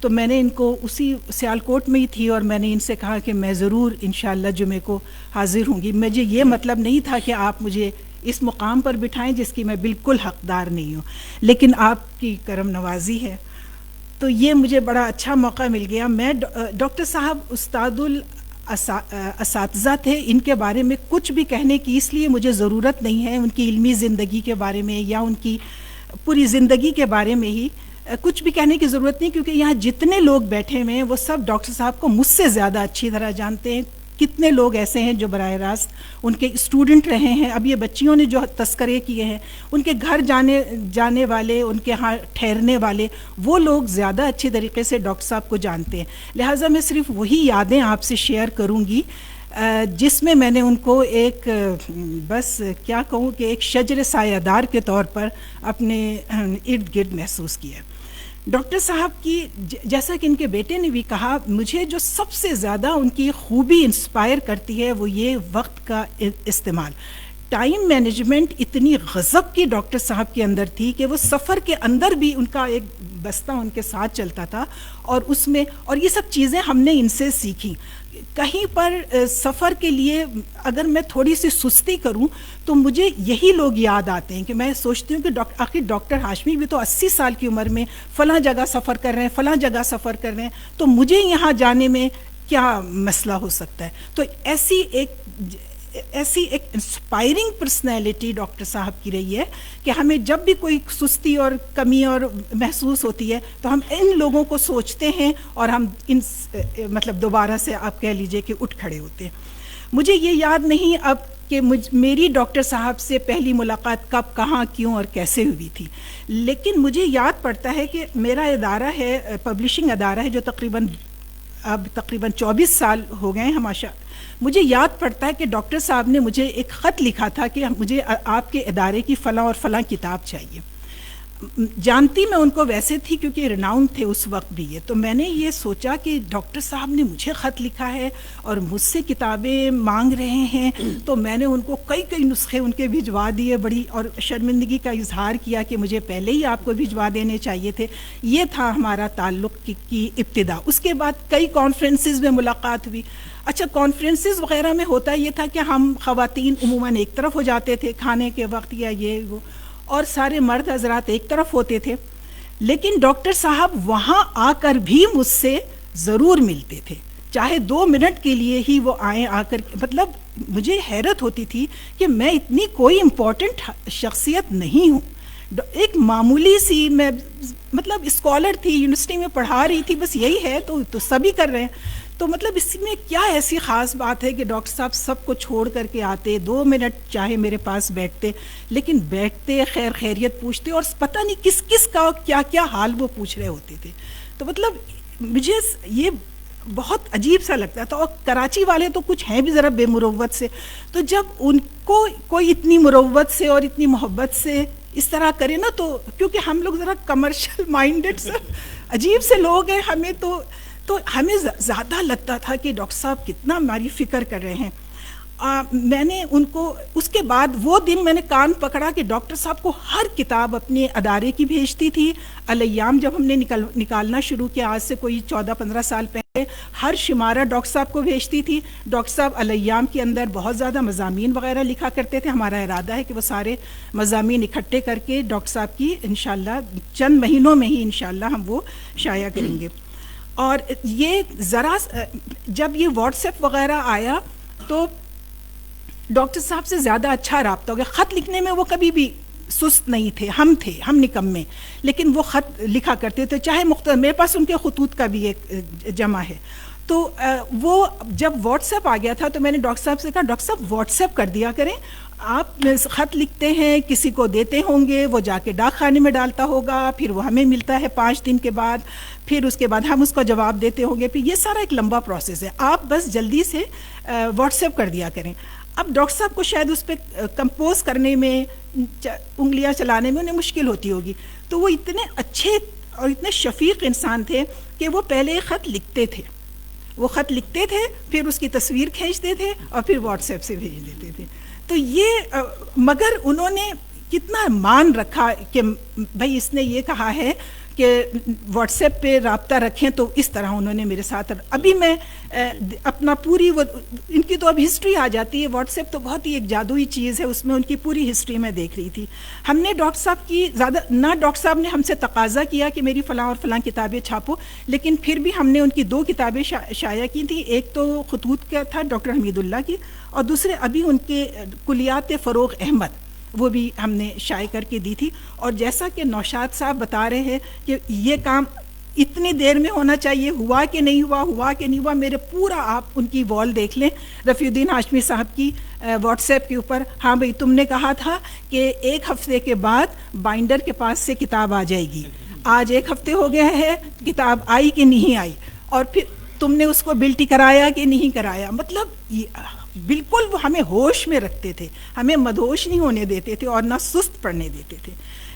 تو میں نے ان کو اسی سیالکوٹ میں ہی تھی اور میں نے ان سے کہا کہ میں ضرور انشاءاللہ جمعے کو حاضر ہوں گی. مجھے یہ مطلب نہیں تھا کہ آپ مجھے اس مقام پر بٹھائیں جس کی میں بالکل حقدار نہیں ہوں، لیکن آپ کی کرم نوازی ہے، تو یہ مجھے بڑا اچھا موقع مل گیا. میں ڈاکٹر صاحب استاد اساتذہ تھے، ان کے بارے میں کچھ بھی کہنے کی اس لیے مجھے ضرورت نہیں ہے، ان کی علمی زندگی کے بارے میں یا ان کی پوری زندگی کے بارے میں ہی کچھ بھی کہنے کی ضرورت نہیں، کیونکہ یہاں جتنے لوگ بیٹھے ہوئے ہیں وہ سب ڈاکٹر صاحب کو مجھ سے زیادہ اچھی طرح جانتے ہیں. کتنے لوگ ایسے ہیں جو براہ راست ان کے اسٹوڈنٹ رہے ہیں. اب یہ بچیوں نے جو تذکرے کیے ہیں، ان کے گھر جانے والے، ان کے ہاں ٹھہرنے والے، وہ لوگ زیادہ اچھی طریقے سے ڈاکٹر صاحب کو جانتے ہیں. لہٰذا میں صرف وہی یادیں آپ سے شیئر کروں گی جس میں نے ان کو ایک بس کیا کہوں کہ ایک شجر سایہ دار کے طور پر اپنے ارد گرد محسوس کیا. ڈاکٹر صاحب کی جیسا کہ ان کے بیٹے نے بھی کہا, مجھے جو سب سے زیادہ ان کی خوبی انسپائر کرتی ہے وہ یہ وقت کا استعمال. ٹائم مینجمنٹ اتنی غضب کی ڈاکٹر صاحب کے اندر تھی کہ وہ سفر کے اندر بھی ان کا ایک بستہ ان کے ساتھ چلتا تھا, اور اس میں, اور یہ سب چیزیں ہم نے ان سے سیکھی. کہیں پر سفر کے لیے اگر میں تھوڑی سی سستی کروں تو مجھے یہی لوگ یاد آتے ہیں کہ میں سوچتی ہوں کہ آخر ڈاکٹر ہاشمی بھی تو 80 سال کی عمر میں فلاں جگہ سفر کر رہے ہیں, فلاں جگہ سفر کر رہے ہیں, تو مجھے یہاں جانے میں کیا مسئلہ ہو سکتا ہے. تو ایسی ایک انسپائرنگ پرسنالٹی ڈاکٹر صاحب کی رہی ہے کہ ہمیں جب بھی کوئی سستی اور کمی اور محسوس ہوتی ہے تو ہم ان لوگوں کو سوچتے ہیں اور ہم ان مطلب دوبارہ سے آپ کہہ لیجئے کہ اٹھ کھڑے ہوتے ہیں. مجھے یہ یاد نہیں اب کہ میری ڈاکٹر صاحب سے پہلی ملاقات کب, کہاں, کیوں اور کیسے ہوئی تھی, لیکن مجھے یاد پڑتا ہے کہ میرا ادارہ ہے, پبلشنگ ادارہ ہے, جو تقریباً 24 سال ہو گئے ہیں ہماشا. مجھے یاد پڑتا ہے کہ ڈاکٹر صاحب نے مجھے ایک خط لکھا تھا کہ مجھے آپ کے ادارے کی فلاں اور فلاں کتاب چاہیے. جانتی میں ان کو ویسے تھی کیونکہ رناؤنڈ تھے اس وقت بھی یہ, تو میں نے یہ سوچا کہ ڈاکٹر صاحب نے مجھے خط لکھا ہے اور مجھ سے کتابیں مانگ رہے ہیں, تو میں نے ان کو کئی نسخے ان کے بھجوا دیے, بڑی اور شرمندگی کا اظہار کیا کہ مجھے پہلے ہی آپ کو بھجوا دینے چاہیے تھے. یہ تھا ہمارا تعلق کی ابتدا. اس کے بعد کئی کانفرنسز میں ملاقات ہوئی. اچھا, کانفرنسز وغیرہ میں ہوتا یہ تھا کہ ہم خواتین عموماً ایک طرف ہو جاتے تھے کھانے کے وقت یا یہ وہ, اور سارے مرد حضرات ایک طرف ہوتے تھے, لیکن ڈاکٹر صاحب وہاں آ کر بھی مجھ سے ضرور ملتے تھے, چاہے 2 منٹ کے لیے ہی وہ آئیں. آ کر مطلب مجھے حیرت ہوتی تھی کہ میں اتنی کوئی امپورٹنٹ شخصیت نہیں ہوں, ایک معمولی سی, میں مطلب اسکالر تھی, یونیورسٹی میں پڑھا رہی تھی, بس یہی ہے, تو سبھی کر رہے ہیں. تو مطلب اس میں کیا ایسی خاص بات ہے کہ ڈاکٹر صاحب سب کو چھوڑ کر کے آتے, 2 منٹ چاہے میرے پاس بیٹھتے, لیکن بیٹھتے, خیر خیریت پوچھتے, اور پتہ نہیں کس کا کیا حال وہ پوچھ رہے ہوتے تھے. تو مطلب مجھے یہ بہت عجیب سا لگتا تھا. اور کراچی والے تو کچھ ہیں بھی ذرا بے مروت سے, تو جب ان کو کوئی اتنی مروت سے اور اتنی محبت سے اس طرح کرے نا, تو کیونکہ ہم لوگ ذرا کمرشل مائنڈڈ سے عجیب سے لوگ ہیں, ہمیں تو ہمیں زیادہ لگتا تھا کہ ڈاکٹر صاحب کتنا ہماری فکر کر رہے ہیں. میں نے ان کو اس کے بعد وہ دن میں نے کان پکڑا کہ ڈاکٹر صاحب کو ہر کتاب اپنے ادارے کی بھیجتی تھی. الیام جب ہم نے نکالنا شروع کیا, آج سے کوئی 14-15 سال پہلے, ہر شمارہ ڈاکٹر صاحب کو بھیجتی تھی. ڈاکٹر صاحب الیام کے اندر بہت زیادہ مضامین وغیرہ لکھا کرتے تھے. ہمارا ارادہ ہے کہ وہ سارے مضامین اکٹھے کر کے ڈاکٹر صاحب کی انشاءاللہ چند مہینوں میں ہی انشاءاللہ ہم وہ شائع کریں گے. اور یہ ذرا جب یہ واٹس ایپ وغیرہ آیا تو ڈاکٹر صاحب سے زیادہ اچھا رابطہ ہو گیا. خط لکھنے میں وہ کبھی بھی سست نہیں تھے, ہم نکمے, لیکن وہ خط لکھا کرتے تھے, چاہے مختلف, میرے پاس ان کے خطوط کا بھی ایک جمع ہے. تو وہ جب واٹس ایپ آ گیا تھا تو میں نے ڈاکٹر صاحب سے کہا, ڈاکٹر صاحب واٹس ایپ کر دیا کریں, آپ خط لکھتے ہیں, کسی کو دیتے ہوں گے, وہ جا کے ڈاک خانے میں ڈالتا ہوگا, پھر وہ ہمیں ملتا ہے 5 دن کے بعد, پھر اس کے بعد ہم اس کو جواب دیتے ہوں گے, پھر یہ سارا ایک لمبا پروسیس ہے, آپ بس جلدی سے واٹس ایپ کر دیا کریں. اب ڈاکٹر صاحب کو شاید اس پہ کمپوز کرنے میں, انگلیاں چلانے میں انہیں مشکل ہوتی ہوگی, تو وہ اتنے اچھے اور اتنے شفیق انسان تھے کہ وہ پہلے خط لکھتے تھے, پھر اس کی تصویر کھینچتے تھے اور پھر واٹس ایپ سے بھیج دیتے تھے. تو یہ مگر انہوں نے کتنا مان رکھا کہ بھائی اس نے یہ کہا ہے کہ واٹس ایپ پہ رابطہ رکھیں, تو اس طرح انہوں نے میرے ساتھ. ابھی میں اپنا پوری وہ ان کی تو اب ہسٹری آ جاتی ہے, واٹس ایپ تو بہت ہی ایک جادوئی چیز ہے, اس میں ان کی پوری ہسٹری میں دیکھ رہی تھی. ہم نے ڈاکٹر صاحب کی زیادہ نہ, ڈاکٹر صاحب نے ہم سے تقاضا کیا کہ میری فلاں اور فلاں کتابیں چھاپو, لیکن پھر بھی ہم نے ان کی 2 کتابیں شائع کی تھیں. ایک تو خطوط کا تھا ڈاکٹر حمید اللہ کی, اور دوسرے ابھی ان کے کلیات فروغ احمد, وہ بھی ہم نے شائع کر کے دی تھی. اور جیسا کہ نوشاد صاحب بتا رہے ہیں کہ یہ کام اتنی دیر میں ہونا چاہیے, ہوا کہ نہیں ہوا, میرے پورا آپ ان کی وال دیکھ لیں رفیع الدین ہاشمی صاحب کی واٹس ایپ کے اوپر. ہاں بھئی تم نے کہا تھا کہ 1 ہفتے کے بعد بائنڈر کے پاس سے کتاب آ جائے گی, آج 1 ہفتے ہو گیا ہے, کتاب آئی کہ نہیں آئی. اور پھر تم نے اس کو بلٹی کرایا کہ نہیں کرایا. مطلب بالکل وہ ہمیں ہوش میں رکھتے تھے, ہمیں مدہوش نہیں ہونے دیتے تھے اور نہ سست پڑنے دیتے تھے.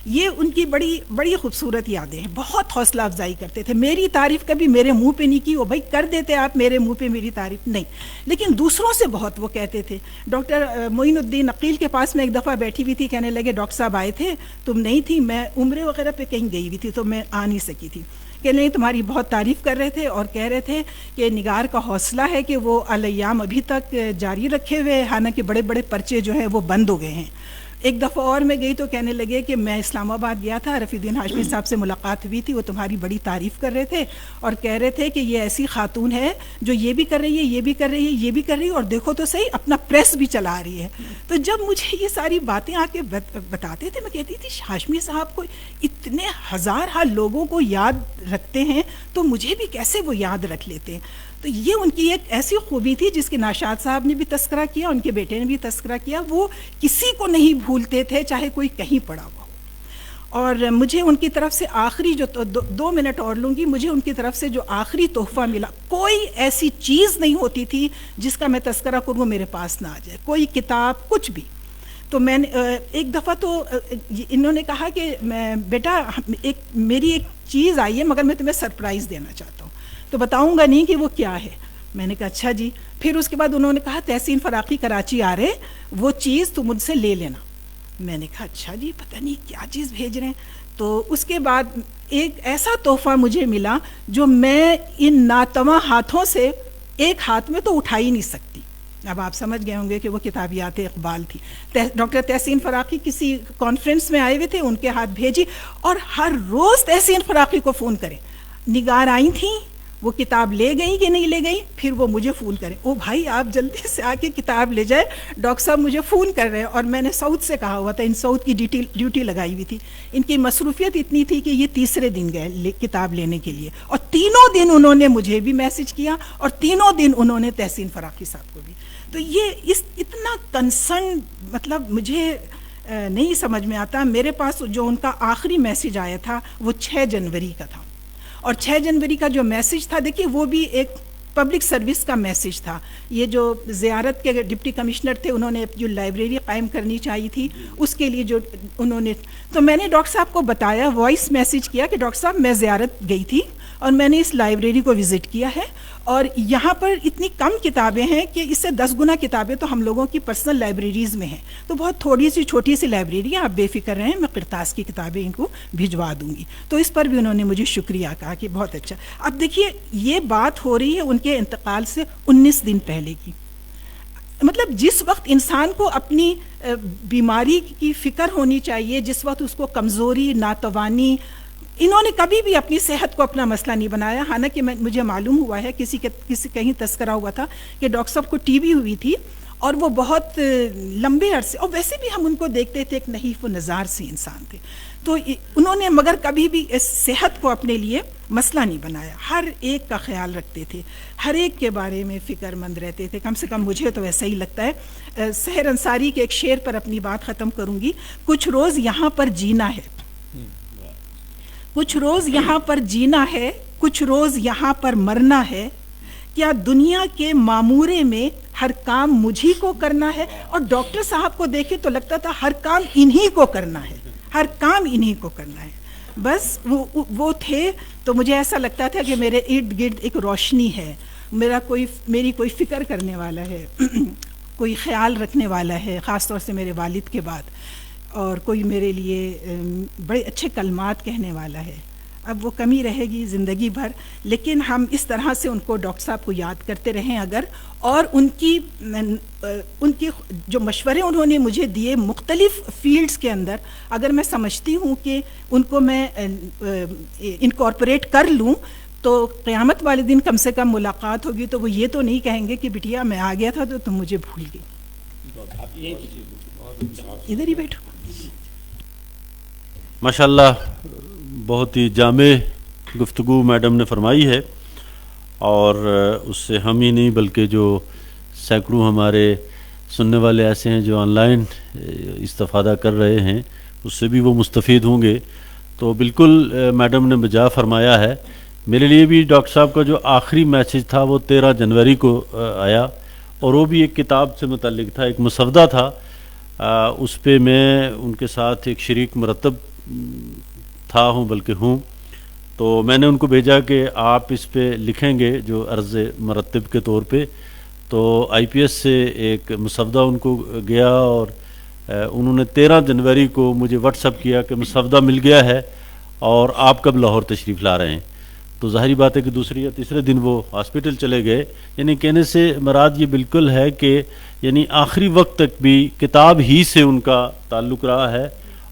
یہ ان کی بڑی بڑی خوبصورت یادیں ہیں. بہت حوصلہ افزائی کرتے تھے. میری تعریف کبھی میرے منہ پہ نہیں کی, وہ بھائی کر دیتے آپ میرے منہ پہ میری تعریف نہیں, لیکن دوسروں سے بہت وہ کہتے تھے. ڈاکٹر معین الدین عقیل کے پاس میں ایک دفعہ بیٹھی ہوئی تھی, کہنے لگے ڈاکٹر صاحب آئے تھے, تم نہیں تھی, میں عمرے وغیرہ پہ کہیں گئی ہوئی تھی تو میں آ نہیں سکی تھی. کہ نہیں, تمہاری بہت تعریف کر رہے تھے اور کہہ رہے تھے کہ نگار کا حوصلہ ہے کہ وہ الیام ابھی تک جاری رکھے ہوئے, حالانکہ بڑے بڑے پرچے جو ہیں وہ بند ہو گئے ہیں. ایک دفعہ اور میں گئی تو کہنے لگے کہ میں اسلام آباد گیا تھا, رفیع الدین ہاشمی صاحب سے ملاقات ہوئی تھی, وہ تمہاری بڑی تعریف کر رہے تھے اور کہہ رہے تھے کہ یہ ایسی خاتون ہے جو یہ بھی کر رہی ہے, یہ بھی کر رہی ہے, یہ بھی کر رہی ہے, اور دیکھو تو صحیح اپنا پریس بھی چلا رہی ہے. تو جب مجھے یہ ساری باتیں آ کے بتاتے تھے, میں کہتی تھی ہاشمی صاحب کو اتنے ہزار لوگوں کو یاد رکھتے ہیں تو مجھے بھی کیسے وہ یاد رکھ لیتے ہیں. تو یہ ان کی ایک ایسی خوبی تھی جس کی ناشاد صاحب نے بھی تذکرہ کیا, ان کے بیٹے نے بھی تذکرہ کیا. وہ کسی کو نہیں بھولتے تھے, چاہے کوئی کہیں پڑا ہوا ہو. اور مجھے ان کی طرف سے آخری جو 2 منٹ اور لوں گی, مجھے ان کی طرف سے جو آخری تحفہ ملا, کوئی ایسی چیز نہیں ہوتی تھی جس کا میں تذکرہ کروں میرے پاس نہ آ جائے, کوئی کتاب, کچھ بھی. تو میں نے ایک دفعہ تو انہوں نے کہا کہ بیٹا میری ایک چیز آئی ہے مگر میں تمہیں سرپرائز دینا چاہتا ہوں, تو بتاؤں گا نہیں کہ وہ کیا ہے. میں نے کہا اچھا جی. پھر اس کے بعد انہوں نے کہا تحسین فراقی کراچی آ رہے, وہ چیز تم مجھ سے لے لینا. میں نے کہا اچھا جی, پتہ نہیں کیا چیز بھیج رہے ہیں. تو اس کے بعد ایک ایسا تحفہ مجھے ملا جو میں ان ناتواں ہاتھوں سے ایک ہاتھ میں تو اٹھا ہی نہیں سکتی. اب آپ سمجھ گئے ہوں گے کہ وہ کتابیات اقبال تھی. ڈاکٹر تحسین فراقی کسی کانفرنس میں آئے ہوئے تھے, ان کے ہاتھ بھیجی, اور ہر روز تحسین فراقی کو فون کریں, نگار آئی تھیں, وہ کتاب لے گئی کہ نہیں لے گئی, پھر وہ مجھے فون کریں, او بھائی آپ جلدی سے آ کے کتاب لے جائے, ڈاکٹر صاحب مجھے فون کر رہے ہیں. اور میں نے سعود سے کہا ہوا تھا, ان سعود کی ڈیوٹی لگائی ہوئی تھی. ان کی مصروفیت اتنی تھی کہ یہ تیسرے دن گئے کتاب لینے کے لیے, اور تینوں دن انہوں نے مجھے بھی میسج کیا, اور تینوں دن انہوں نے تحسین فراقی صاحب کو بھی. تو یہ اتنا کنسرن, مطلب مجھے نہیں سمجھ میں آتا. میرے پاس جو ان کا آخری میسج آیا تھا وہ 6 جنوری کا تھا, اور 6 جنوری کا جو میسج تھا, دیکھیے وہ بھی ایک پبلک سروس کا میسج تھا. یہ جو زیارت کے ڈپٹی کمشنر تھے, انہوں نے جو لائبریری قائم کرنی چاہیے تھی, اس کے لیے جو انہوں نے, تو میں نے ڈاکٹر صاحب کو بتایا, وائس میسج کیا کہ ڈاکٹر صاحب میں زیارت گئی تھی اور میں نے اس لائبریری کو وزٹ کیا ہے, اور یہاں پر اتنی کم کتابیں ہیں کہ اس سے 10 گنا کتابیں تو ہم لوگوں کی پرسنل لائبریریز میں ہیں, تو بہت تھوڑی سی چھوٹی سی لائبریری ہے, آپ بے فکر رہیں, میں قرطاس کی کتابیں ان کو بھجوا دوں گی. تو اس پر بھی انہوں نے مجھے شکریہ کہا کہ بہت اچھا. اب دیکھیے یہ بات ہو رہی ہے ان کے انتقال سے 19 دن پہلے کی. مطلب جس وقت انسان کو اپنی بیماری کی فکر ہونی چاہیے, جس وقت اس کو کمزوری, ناتوانی, انہوں نے کبھی بھی اپنی صحت کو اپنا مسئلہ نہیں بنایا. حالانکہ مجھے معلوم ہوا ہے, کسی کہیں تذکرہ ہوا تھا کہ ڈاکٹر صاحب کو ٹی بی ہوئی تھی, اور وہ بہت لمبے عرصے, اور ویسے بھی ہم ان کو دیکھتے تھے ایک نحیف و نزار سے انسان تھے, تو انہوں نے مگر کبھی بھی اس صحت کو اپنے لیے مسئلہ نہیں بنایا. ہر ایک کا خیال رکھتے تھے, ہر ایک کے بارے میں فکر مند رہتے تھے. کم سے کم مجھے تو ایسا ہی لگتا ہے. سحر انصاری کے ایک شعر پر اپنی بات ختم کروں گی. کچھ روز یہاں پر جینا ہے, کچھ روز یہاں پر جینا ہے, کچھ روز یہاں پر مرنا ہے, کیا دنیا کے معمورے میں ہر کام مجھی کو کرنا ہے. اور ڈاکٹر صاحب کو دیکھے تو لگتا تھا ہر کام انہی کو کرنا ہے, ہر کام انہی کو کرنا ہے. بس وہ تھے, تو مجھے ایسا لگتا تھا کہ میرے ارد گرد ایک روشنی ہے, میری کوئی فکر کرنے والا ہے, کوئی خیال رکھنے والا ہے, خاص طور سے میرے والد کے بعد, اور کوئی میرے لیے بڑے اچھے کلمات کہنے والا ہے. اب وہ کمی رہے گی زندگی بھر, لیکن ہم اس طرح سے ان کو, ڈاکٹر صاحب کو یاد کرتے رہیں اگر, اور ان کی جو مشورے انہوں نے مجھے دیے مختلف فیلڈز کے اندر, اگر میں سمجھتی ہوں کہ ان کو میں انکارپوریٹ کر لوں تو قیامت والے دن کم سے کم ملاقات ہوگی, تو وہ یہ تو نہیں کہیں گے کہ بٹیا میں آ گیا تھا تو تم مجھے بھول گئی. ادھر ہی بیٹھو. ماشاءاللہ بہت ہی جامع گفتگو میڈم نے فرمائی ہے, اور اس سے ہم ہی نہیں بلکہ جو سینکڑوں ہمارے سننے والے ایسے ہیں جو آن لائن استفادہ کر رہے ہیں, اس سے بھی وہ مستفید ہوں گے. تو بالکل میڈم نے بجا فرمایا ہے میرے لیے بھی ڈاکٹر صاحب کا جو آخری میسج تھا وہ 13 جنوری کو آیا، اور وہ بھی ایک کتاب سے متعلق تھا، ایک مسودہ تھا، اس پہ میں ان کے ساتھ ایک شریک مرتب تھا بلکہ ہوں، تو میں نے ان کو بھیجا کہ آپ اس پہ لکھیں گے جو عرض مرتب کے طور پہ. تو آئی پی ایس سے ایک مسودہ ان کو گیا، اور انہوں نے 13 جنوری کو مجھے واٹس اپ کیا کہ مسودہ مل گیا ہے اور آپ کب لاہور تشریف لا رہے ہیں. تو ظاہری بات ہے کہ دوسرے یا تیسرے دن وہ ہاسپٹل چلے گئے. یعنی کہنے سے مراد یہ بالکل ہے کہ یعنی آخری وقت تک بھی کتاب ہی سے ان کا تعلق رہا ہے،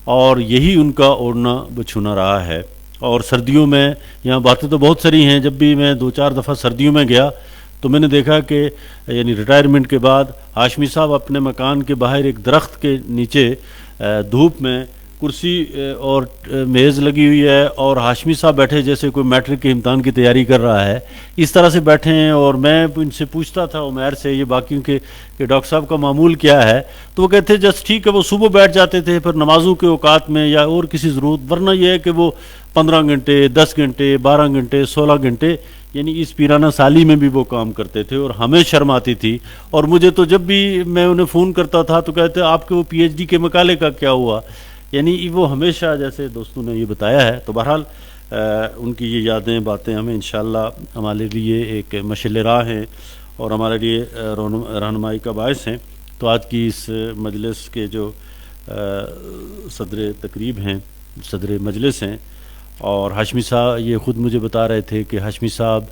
اور یہی ان کا اوڑھنا بچھونا رہا ہے. اور سردیوں میں یہاں باتیں تو بہت ساری ہیں، جب بھی میں 2-4 دفعہ سردیوں میں گیا تو میں نے دیکھا کہ یعنی ریٹائرمنٹ کے بعد ہاشمی صاحب اپنے مکان کے باہر ایک درخت کے نیچے دھوپ میں کرسی اور میز لگی ہوئی ہے، اور ہاشمی صاحب بیٹھے جیسے کوئی میٹرک کے امتحان کی تیاری کر رہا ہے، اس طرح سے بیٹھے ہیں. اور میں ان سے پوچھتا تھا عمیر سے یہ باقیوں کے کہ ڈاکٹر صاحب کا معمول کیا ہے، تو وہ کہتے جس ٹھیک ہے وہ صبح بیٹھ جاتے تھے پھر نمازوں کے اوقات میں یا اور کسی ضرورت، ورنہ یہ ہے کہ وہ 15 گھنٹے 10 گھنٹے 12 گھنٹے 16 گھنٹے یعنی اس پیرانہ سالی میں بھی وہ کام کرتے تھے. اور ہمیں شرم آتی تھی، اور مجھے تو جب بھی میں انہیں فون کرتا تھا تو کہتے آپ کے وہ پی ایچ ڈی کے مقالے کا کیا ہوا. یعنی وہ ہمیشہ جیسے دوستوں نے یہ بتایا ہے. تو بہرحال ان کی یہ یادیں باتیں ہمیں انشاءاللہ ہمارے لیے ایک مشعل راہ ہیں اور ہمارے لیے رہنمائی کا باعث ہیں. تو آج کی اس مجلس کے جو صدر تقریب ہیں، صدر مجلس ہیں، اور ہاشمی صاحب یہ خود مجھے بتا رہے تھے کہ ہاشمی صاحب